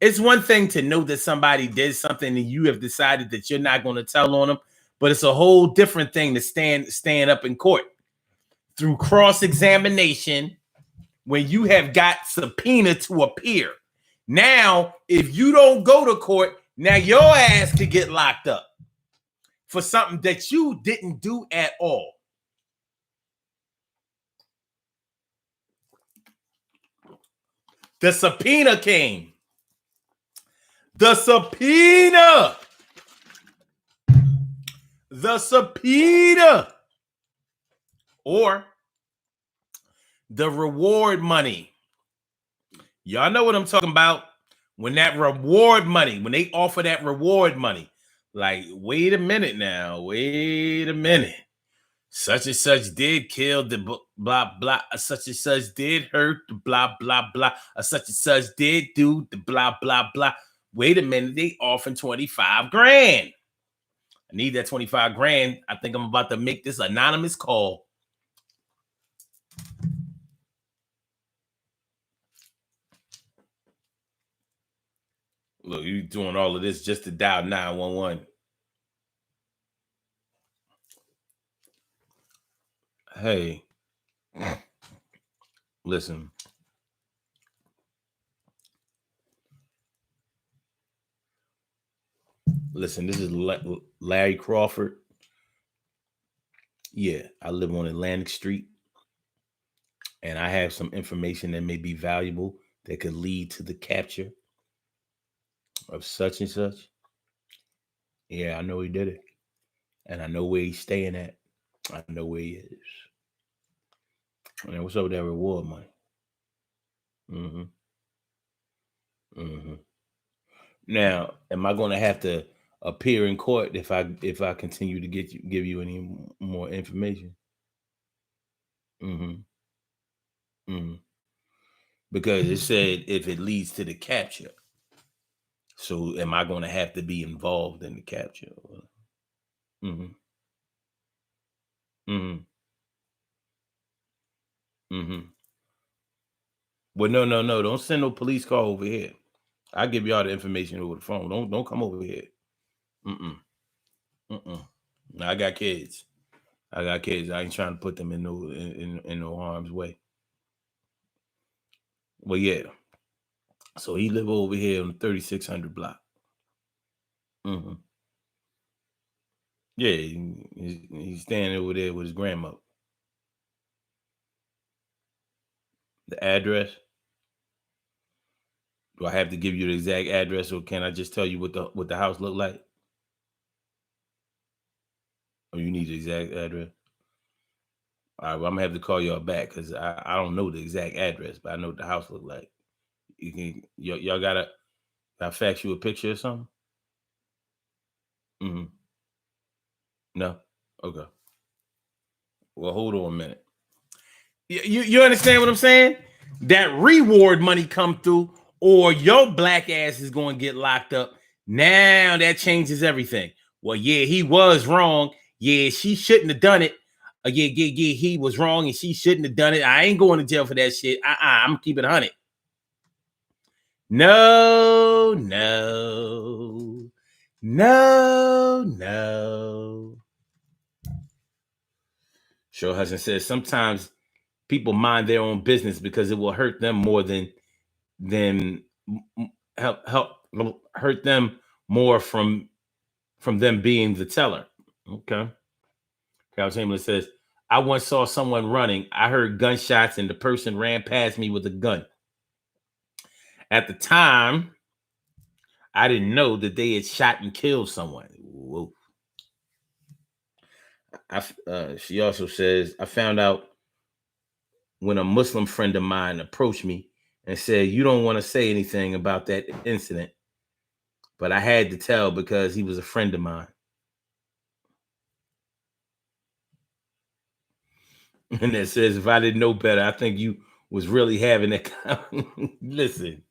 Speaker 1: it's one thing to know that somebody did something and you have decided that you're not going to tell on them, but it's a whole different thing to stand up in court through cross-examination when you have got subpoena to appear. Now, if you don't go to court, now your ass could get locked up for something that you didn't do at all. The subpoena came. The subpoena. Or the reward money. Y'all know what I'm talking about. When that reward money, when they offer that reward money, like, wait a minute now. Such and such did kill the blah, blah. Such and such did hurt the blah, blah, blah. Such and such did do the blah, blah, blah. Wait a minute. They offering 25 grand. I need that 25 grand. I think I'm about to make this anonymous call. Look, you doing all of this just to dial 911. Hey, listen. Listen, this is Larry Crawford. Yeah, I live on Atlantic Street, and I have some information that may be valuable that could lead to the capture of such and such. Yeah, I know he did it, and I know where he's staying at. I know where he is. And what's up with that reward money? Now, am I going to have to appear in court if I continue to give you any more information? because it said if it leads to the capture. So am I going to have to be involved in the capture? Mm-hmm. Mm-hmm. Mm-hmm. Well, no. Don't send no police car over here. I'll give y'all the information over the phone. Don't come over here. Mm-mm. Mm-mm. I got kids. I ain't trying to put them in no harm's way. Well, yeah. So he live over here on the 3600 block. Mm-hmm. Yeah, he's standing over there with his grandmother. The address. Do I have to give you the exact address, or can I just tell you what the house looked like? Or you need the exact address? All right, well, I'm gonna have to call y'all back because I don't know the exact address, but I know what the house looked like. Y'all gotta fax you a picture or something? Mm-hmm. No? Okay. Well, hold on a minute. You understand what I'm saying? That reward money come through, or your black ass is going to get locked up. Now that changes everything. Well, yeah, he was wrong. Yeah, she shouldn't have done it. Yeah, he was wrong and she shouldn't have done it. I ain't going to jail for that shit. I'm keeping 100. No. Sure Hudson says sometimes people mind their own business because it will hurt them more than help hurt them more from them being the teller. Okay. Carol Chamberlain says, I once saw someone running. I heard gunshots and the person ran past me with a gun. At the time, I didn't know that they had shot and killed someone. Whoa. She also says, I found out when a Muslim friend of mine approached me and said, you don't want to say anything about that incident. But I had to tell because he was a friend of mine. And that says, if I didn't know better, I think you was really having that. Listen,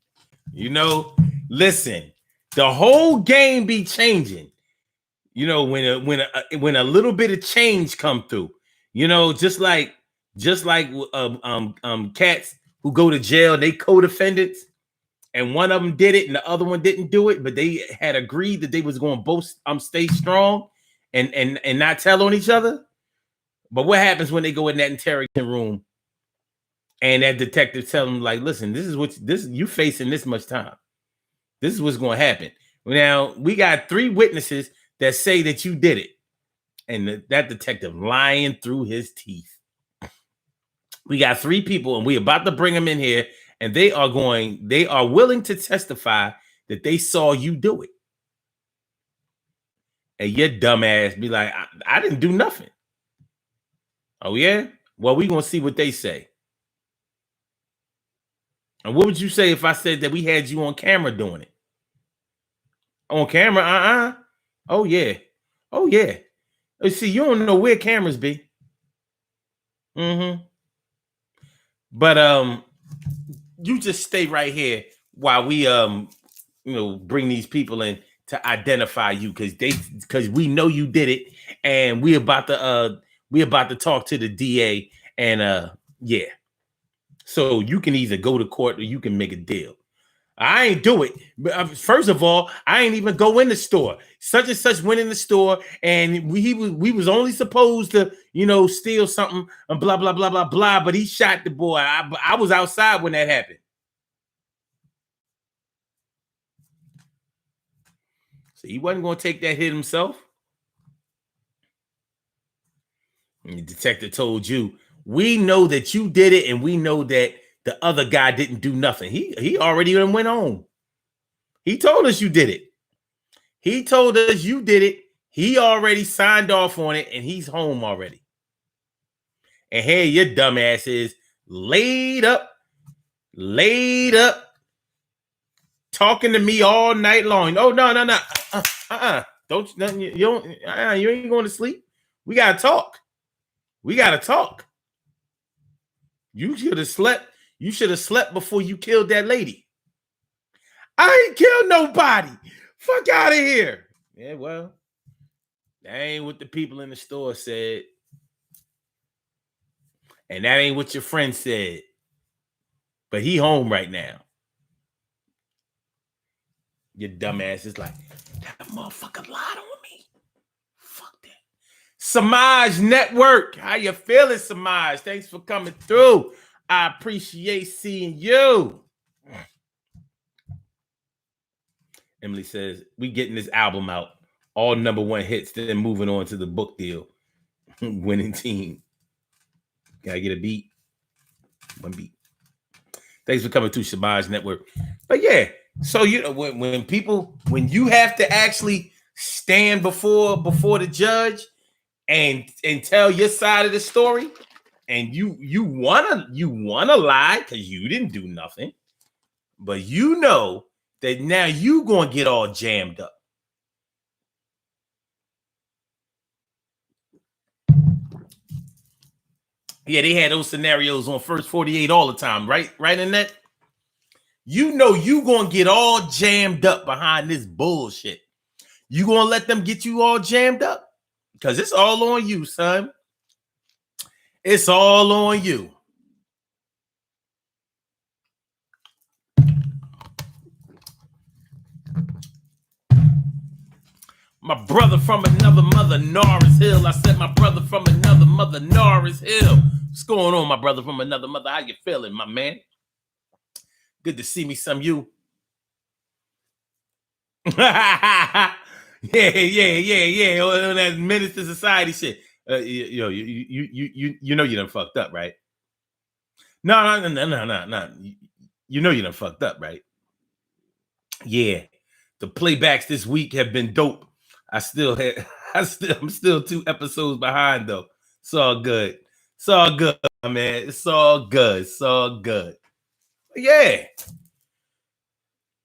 Speaker 1: listen, the whole game be changing. When a little bit of change come through, just like cats who go to jail, they co-defendants, and one of them did it and the other one didn't do it, but they had agreed that they was going to both stay strong and not tell on each other. But what happens when they go in that interrogation room and that detective tell them, like, listen, this is you facing this much time. This is what's going to happen. Now, we got 3 witnesses that say that you did it. And that detective lying through his teeth. We got 3 people and we about to bring them in here, and they are willing to testify that they saw you do it. And your dumbass be like, I didn't do nothing. Oh, yeah? Well, we're going to see what they say. And what would you say if I said that we had you on camera doing it? On camera? Oh, yeah. Oh, yeah. See, you don't know where cameras be. Mm-hmm. But you just stay right here while we bring these people in to identify you, because we know you did it, and we about to talk to the DA, and yeah. So you can either go to court or you can make a deal. I ain't do it. But first of all, I ain't even go in the store. Such and such went in the store, and we was only supposed to, steal something, and blah blah blah blah blah. But he shot the boy. I was outside when that happened. So he wasn't going to take that hit himself. And the detective told you, we know that you did it, and we know that the other guy didn't do nothing. He already went home. He told us you did it. He told us you did it. He already signed off on it, and he's home already. And here your dumbass is laid up, talking to me all night long. Oh, no. You ain't going to sleep. We gotta talk. You should have slept. You should have slept before you killed that lady. I ain't killed nobody. Fuck out of here. Yeah, well, that ain't what the people in the store said. And that ain't what your friend said. But he home right now. Your dumbass is like, that motherfucker lied on me. Fuck that. Samaj Network. How you feeling, Samaj? Thanks for coming through. I appreciate seeing you. Emily says, we getting this album out. All #1 hits, then moving on to the book deal. Winning team. Can I get a beat? One beat. Thanks for coming to Samaj Network. But yeah, so you know when you have to actually stand before the judge and tell your side of the story, and you wanna lie because you didn't do nothing, but you know that now you gonna get all jammed up. Yeah, they had those scenarios on First 48 all the time, right? Right, Annette? You know you gonna get all jammed up behind this bullshit. You gonna let them get you all jammed up? Because it's all on you, son. It's all on you. My brother from another mother, Norris Hill. I said my brother from another mother, Norris Hill. What's going on, my brother from another mother? How you feeling, my man? Good to see me, some you. Yeah. On that Menace to Society shit. You know you done fucked up, right? No. You know you done fucked up, right? Yeah. The playbacks this week have been dope. I'm still 2 episodes behind though. It's all good. It's all good, man. It's all good. It's all good. Yeah.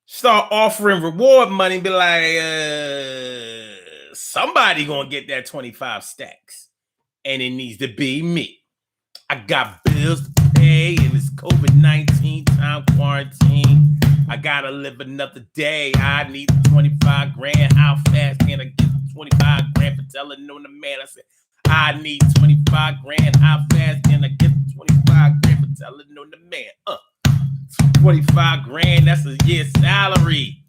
Speaker 1: Start offering reward money and be like, somebody gonna get that 25 stacks. And it needs to be me. I got bills to pay in this COVID-19 time quarantine. I gotta live another day. I need 25 grand. How fast can I get 25 grand for telling on the man? I said, I need 25 grand. How fast can I get 25 grand for telling on the man? 25 grand, that's a year's salary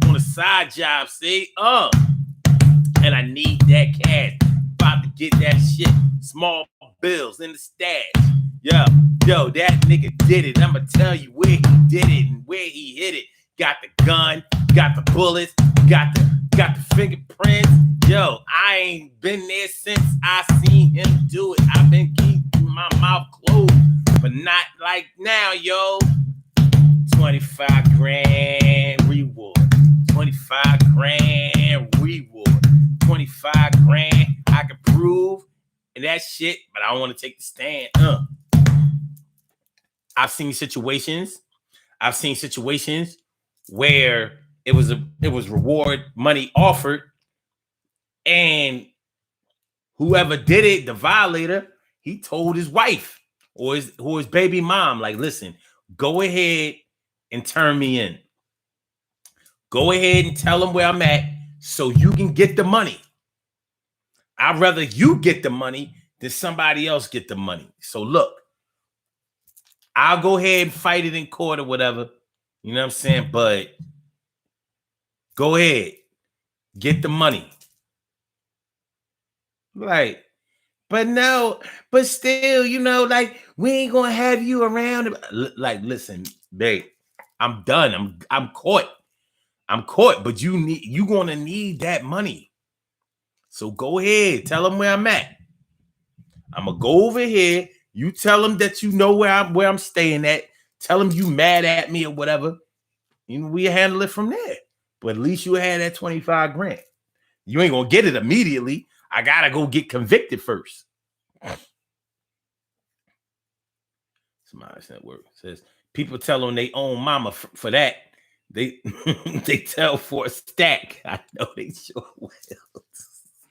Speaker 1: on a side job, see? And I need that cash. About to get that shit. Small bills in the stash. Yo, that nigga did it. I'ma tell you where he did it and where he hit it. Got the gun, got the bullets, got the fingerprints. Yo, I ain't been there since I seen him do it. I've been keeping my mouth closed, but not like now, yo. 25 grand reward. 25 grand reward. 25 grand. I can prove and that shit, but I don't want to take the stand. I've seen situations where it was reward money offered, and whoever did it, the violator, he told his wife or his baby mom, like, listen, go ahead and turn me in. Go ahead and tell them where I'm at so you can get the money. I'd rather you get the money than somebody else get the money. So look, I'll go ahead and fight it in court or whatever. You know what I'm saying? But go ahead, get the money. Right. But no, but still, you know, like, we ain't gonna have you around. Like, listen, babe, I'm done. I'm caught. I'm caught, but you gonna need that money. So go ahead, tell them where I'm at. I'm gonna go over here. You tell them that you know where I'm staying at. Tell them you mad at me or whatever. You know, we handle it from there. But at least you had that 25 grand. You ain't gonna get it immediately. I gotta go get convicted first. Somebody Network says people tell on their own mama for that. They they tell for a stack. I know they sure will.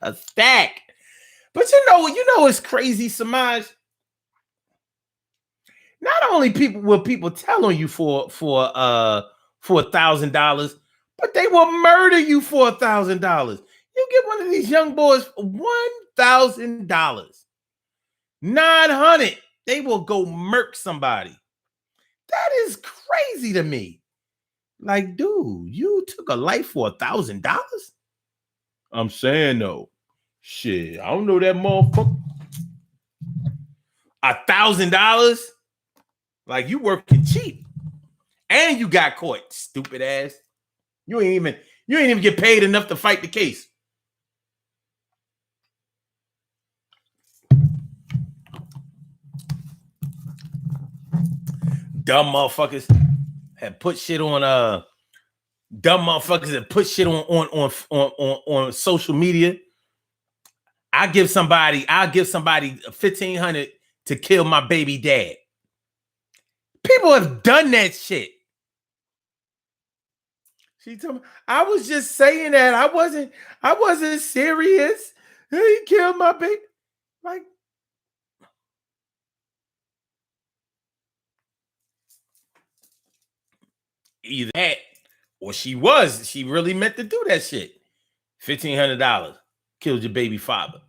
Speaker 1: A stack. But you know it's crazy, Samaj. Not only will people tell on you for $1,000, but they will murder you for $1,000. You get one of these young boys for $1,000, 900. They will go murk somebody. That is crazy to me. Like, dude, you took a life for $1,000? I'm saying no. Shit, I don't know that motherfucker. $1,000? Like, you working cheap. And you got caught, stupid ass. You ain't even get paid enough to fight the case. Dumb motherfuckers have put shit on on social media. I'll give somebody $1,500 to kill my baby dad. People have done that shit. She told me, I was just saying that. I wasn't serious. He killed my baby. Like, either that or she really meant to do that shit. $1,500 killed your baby father.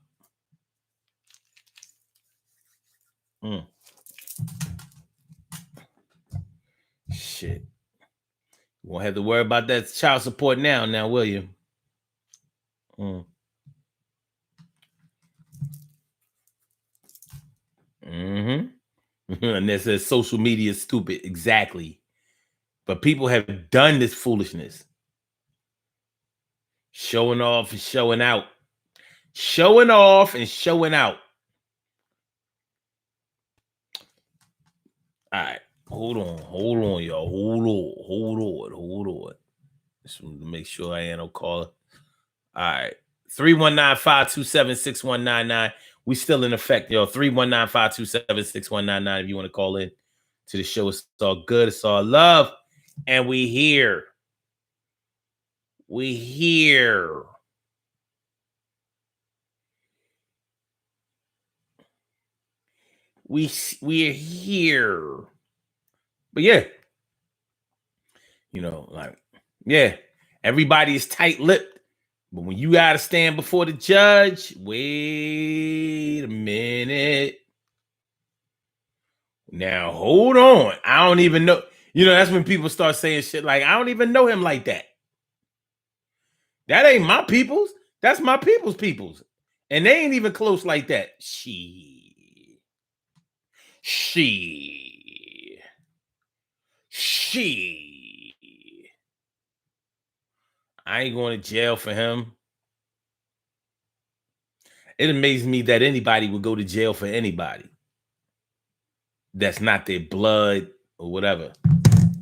Speaker 1: Shit. You won't have to worry about that child support now, will you? And that says social media is stupid. Exactly. But people have done this foolishness. Showing off and showing out. Showing off and showing out. All right. Hold on, y'all. Hold on. Just want to make sure I ain't no caller. All right. 319-527-6199. We still in effect, yo. 319-527-6199 if you want to call in to the show. It's all good. It's all love. And we here. We're here. But yeah. You know, like, yeah. Everybody is tight-lipped. But when you got to stand before the judge, wait a minute. Now, hold on. I don't even know. You know, that's when people start saying shit like, I don't even know him like that. That ain't my people's. That's my people's. And they ain't even close like that. She. I ain't going to jail for him. It amazes me that anybody would go to jail for anybody. That's not their blood or whatever.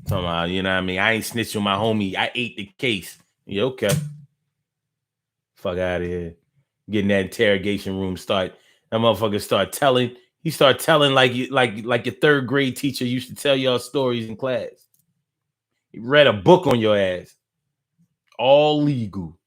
Speaker 1: Somehow, you know what I mean? I ain't snitched on my homie. I ate the case. Yeah, okay. Fuck out of here. Get in that interrogation room, that motherfucker start telling. He start telling like your third grade teacher used to tell y'all stories in class. He read a book on your ass. All legal.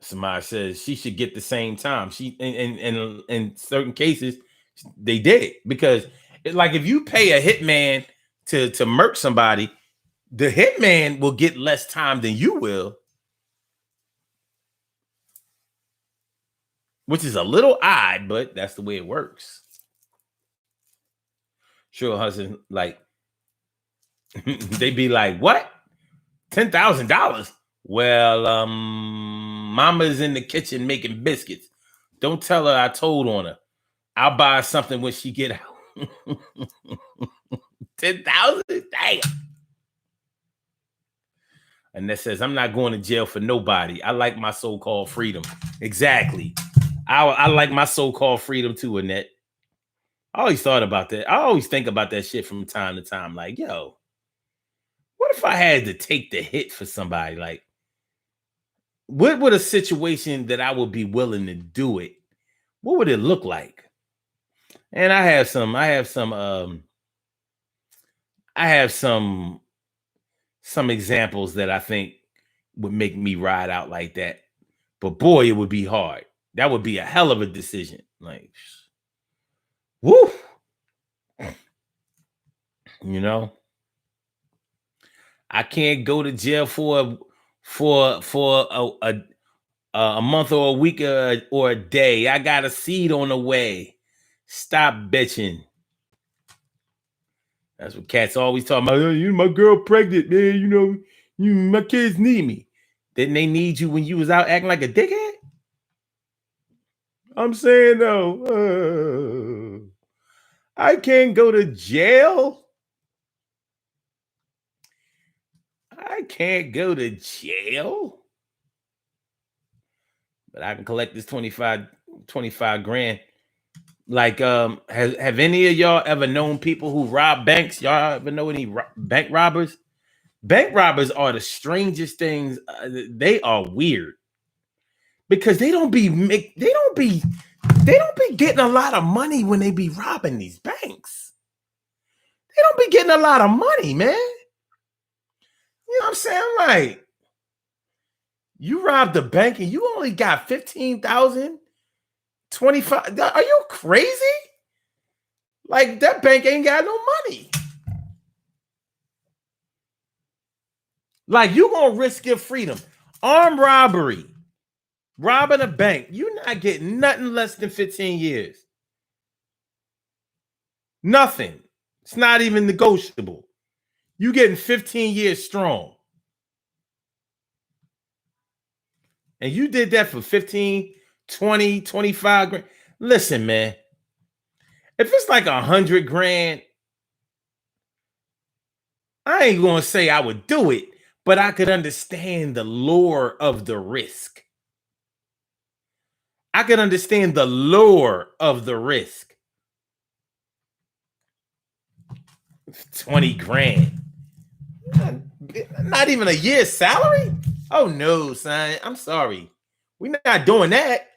Speaker 1: Somebody says she should get the same time. She in certain cases they did, because like if you pay a hitman to murk somebody, the hitman will get less time than you will, which is a little odd, but that's the way it works. Sure, husband, like they be like, what? $10,000? Well, mama's in the kitchen making biscuits. Don't tell her I told on her. I'll buy something when she get out. 10,000? Damn. And that says, I'm not going to jail for nobody. I like my so-called freedom. Exactly. I like my so-called freedom too, Annette. I always thought about that. I always think about that shit from time to time. Like, yo, what if I had to take the hit for somebody? Like, what would a situation that I would be willing to do it? What would it look like? And I have some examples that I think would make me ride out like that. But boy, it would be hard. That would be a hell of a decision. Like, woo. You know, I can't go to jail for a month or a week or a day. I got a seed on the way. Stop bitching. That's what cats always talk about. You, my girl pregnant, man. You know, my kids need me. Didn't they need you when you was out acting like a dickhead? I'm saying though, I can't go to jail. I can't go to jail. But I can collect this 25 grand. Like, have any of y'all ever known people who rob banks? Y'all ever know any bank robbers? Bank robbers are the strangest things. They are weird because they don't be getting a lot of money when they be robbing these banks. They don't be getting a lot of money, man. You know what I'm saying? Like, you robbed the bank and you only got 15,000, 25. Are you crazy? Like, that bank ain't got no money. Like, you gonna risk your freedom. Armed robbery, robbing a bank. You're not getting nothing less than 15 years. Nothing. It's not even negotiable. You getting 15 years strong. And you did that for 15, 20, 25 grand. Listen, man. If it's like 100 grand, I ain't gonna say I would do it, but I could understand the lure of the risk. I could understand the lure of the risk. 20 grand. Not even a year's salary? Oh no, son. I'm sorry. We're not doing that.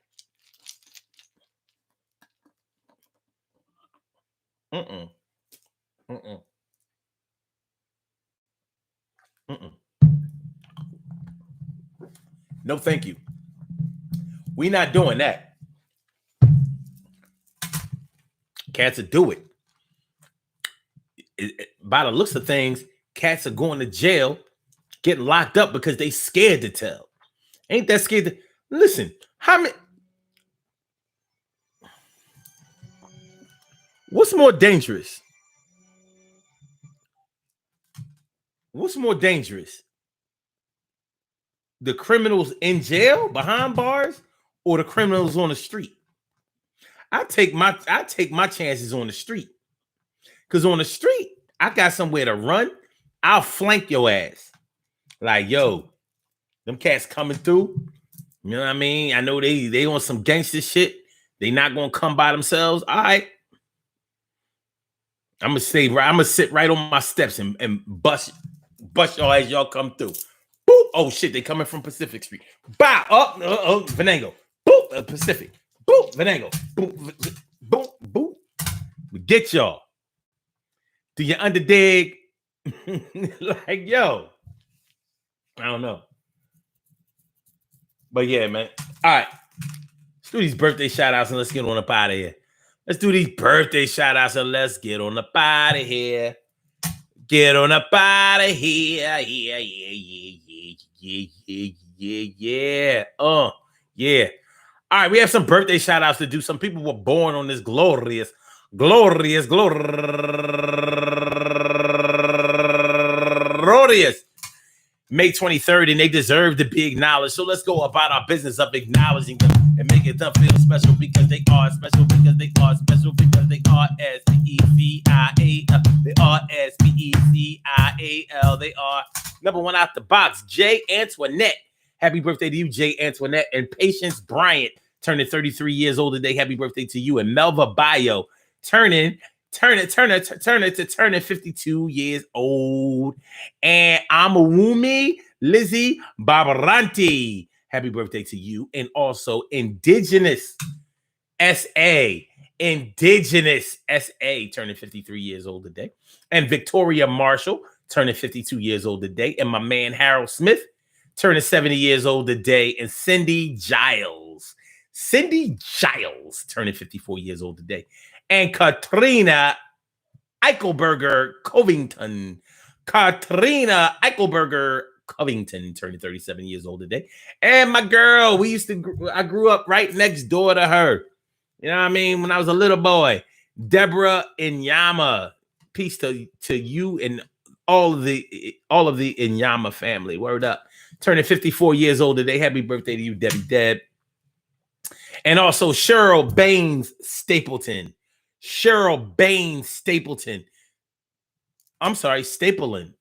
Speaker 1: Mm-mm. Mm-mm. Mm-mm. No, thank you. We're not doing that. Cats will do it. By the looks of things, cats are going to jail, getting locked up because they scared to tell. Ain't that scared to listen? How many? What's more dangerous? What's more dangerous? The criminals in jail behind bars or the criminals on the street? I take my chances on the street. Because on the street, I got somewhere to run. I'll flank your ass. Like, yo, them cats coming through. You know what I mean? I know they on some gangster shit. They not gonna come by themselves. All right. I'm gonna sit right on my steps and bust y'all as y'all come through. Boop. Oh shit, they coming from Pacific Street. Bow up, Venango. Boop, Pacific. Boop, Venango. Boop, boop, boop. Get y'all. Do you underdig? Like, yo. I don't know. But yeah, man. All right. Let's do these birthday shout outs and let's get on up out of here. Let's do these birthday shout outs and let's get on up out of here. Get on up out of here. Yeah. Yeah. All right, we have some birthday shout outs to do. Some people were born on this glorious May 23rd, and they deserve to be acknowledged. So let's go about our business of acknowledging them and making them feel special because they are special, because they are special, because they are S-P-E-C-I-A-L. They are S-P-E-C-I-A-L. They are number one out the box, J. Antoinette. Happy birthday to you, J. Antoinette. And Patience Bryant, turning 33 years old today. Happy birthday to you. And Melva Bayo, turning 52 years old. And Amawumi Lizzie Barbaranti, happy birthday to you. And also Indigenous S.A., turning 53 years old today. And Victoria Marshall, turning 52 years old today. And my man Harold Smith, turning 70 years old today, and Cindy Giles. Cindy Giles turning 54 years old today. And Katrina Eichelberger Covington. Katrina Eichelberger Covington turning 37 years old today. And my girl, I grew up right next door to her. You know what I mean? When I was a little boy, Deborah Inyama. Peace to you and all of the Inyama family. Word up. Turning 54 years old today. Happy birthday to you, Debbie Deb. And also Cheryl Baines Stapleton. Cheryl Baines Stapleton. I'm sorry, Stapleton.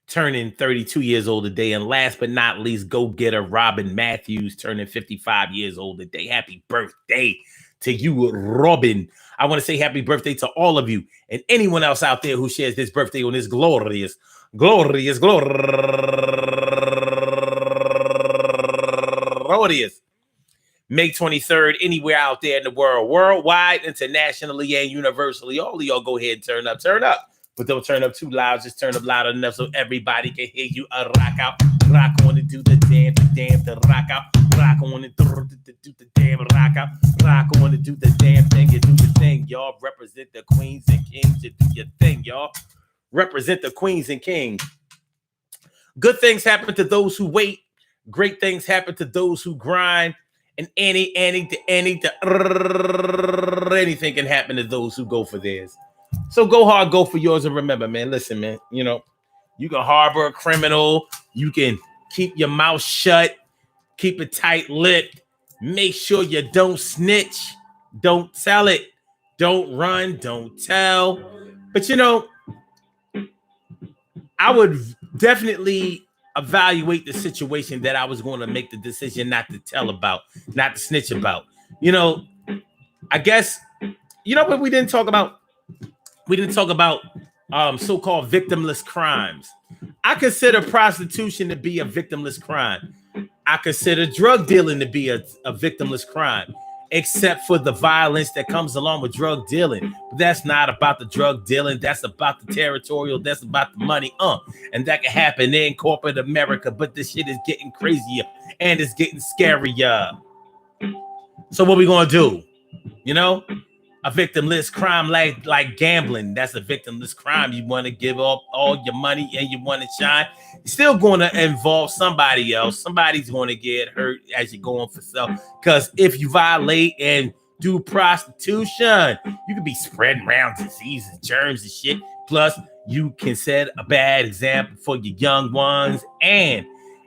Speaker 1: Turning 32 years old today. And last but not least, go-getter Robin Matthews turning 55 years old today. Happy birthday to you, Robin. I want to say happy birthday to all of you and anyone else out there who shares this birthday on this glorious May 23rd, anywhere out there in the world, worldwide, internationally, and universally. All of y'all go ahead and turn up. But don't turn up too loud. Just turn up loud enough so everybody can hear you. Rock out, rock on and do the damn, the rock out. Rock on and do the damn, rock out. Rock on and do the damn thing. You do the thing, y'all. Represent the queens and kings. You do your thing, y'all. Represent the queens and kings. Good things happen to those who wait. Great things happen to those who grind. And anything can happen to those who go for theirs. So go hard, go for yours. And remember, man, listen, man, you know, you can harbor a criminal. You can keep your mouth shut. Keep it tight-lipped. Make sure you don't snitch. Don't tell it. Don't run. Don't tell. But, you know, I would definitely evaluate the situation that I was going to make the decision not to tell about, not to snitch about. You know, I guess, you know what we didn't talk about? We didn't talk about so-called victimless crimes. I consider prostitution to be a victimless crime. I consider drug dealing to be a victimless crime, except for the violence that comes along with drug dealing. But that's not about the drug dealing. That's about the territorial. That's about the money. And that can happen in corporate America. But this shit is getting crazier and it's getting scarier. So what we gonna do? You know? A victimless crime like gambling. That's a victimless crime. You want to give up all your money and you want to shine. It's still going to involve somebody else. Somebody's going to get hurt as you're going for self. Because if you violate and do prostitution, you could be spreading around diseases, germs, and shit. Plus, you can set a bad example for your young ones. And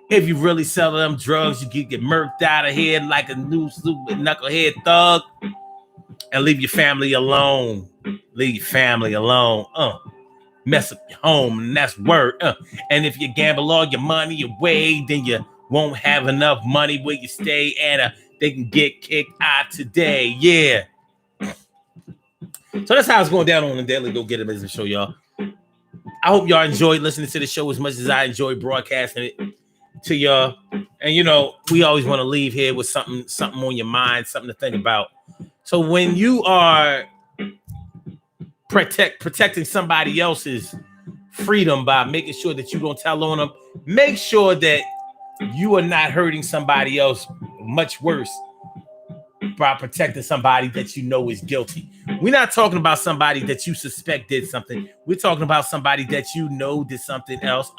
Speaker 1: if you really sell them drugs, you can get murked out of here like a new super knucklehead thug. And leave your family alone. Leave your family alone. Mess up your home, and that's word. And if you gamble all your money away, then you won't have enough money where you stay, and they can get kicked out today. Yeah. So that's how it's going down on the Daily Go Get It Business Show, y'all. I hope y'all enjoyed listening to the show as much as I enjoy broadcasting it to y'all. And you know, we always want to leave here with something on your mind, something to think about. So when you are protecting somebody else's freedom by making sure that you don't tell on them, make sure that you are not hurting somebody else much worse by protecting somebody that you know is guilty. We're not talking about somebody that you suspect did something. We're talking about somebody that you know did something else.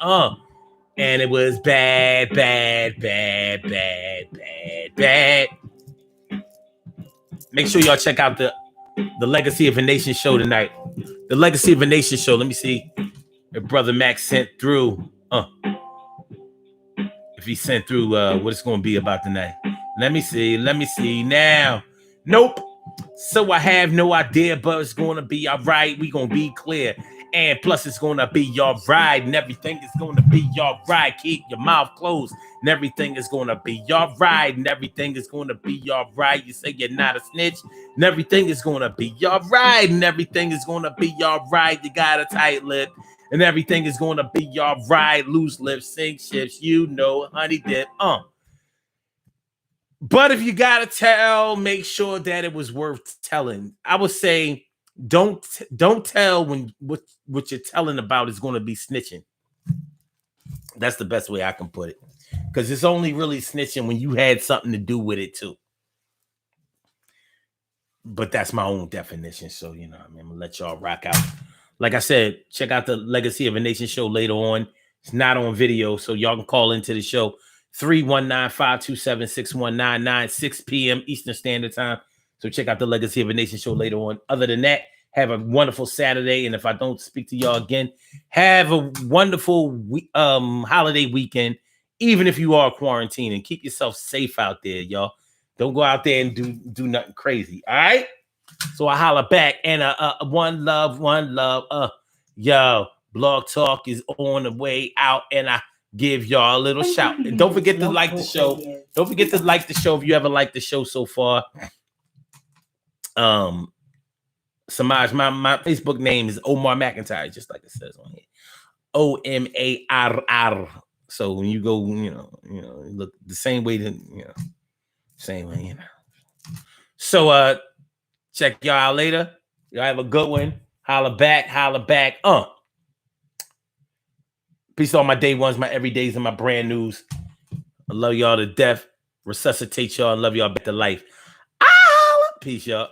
Speaker 1: And it was bad. Make sure y'all check out the Legacy of a Nation show tonight. The Legacy of a Nation show. Let me see if Brother Max sent through. If he sent through what it's going to be about tonight. Let me see now. Nope. So I have no idea, but it's going to be all right. We're going to be clear. And plus, it's going to be all right. And everything is going to be all right. Keep your mouth closed. And everything is going to be all right. And everything is going to be all right. You say you're not a snitch. And everything is going to be all right. And everything is going to be all right. You got a tight lip. And everything is going to be all right. Loose lips, sink ships. You know, honey dip. But if you got to tell, make sure that it was worth telling. I would say, don't tell when what you're telling about is going to be snitching. That's the best way I can put it. Because it's only really snitching when you had something to do with it too. But that's my own definition. So, you know, I'm gonna let y'all rock out. Like I said, check out the Legacy of a Nation show later on. It's not on video, so y'all can call into the show 319-527-6199, 6 p.m. Eastern Standard Time. So check out the Legacy of a Nation show later on. Other than that, have a wonderful Saturday. And if I don't speak to y'all again, have a wonderful holiday weekend, even if you are quarantining. Keep yourself safe out there, y'all. Don't go out there and do nothing crazy. All right. So I holler back and one love. Yo, Blog Talk is on the way out, and I give y'all a little shout. And don't forget to like the show. Don't forget to like the show if you ever liked the show so far. Samaj, my Facebook name is Omar McIntyre, just like it says on here. OMARR. So when you go, you know, look the same way that, you know, same way, you know. So check y'all out later. Y'all have a good one. Holla back. Peace to all my day ones, my everydays, and my brand news. I love y'all to death. Resuscitate y'all and love y'all back to life. Peace, y'all.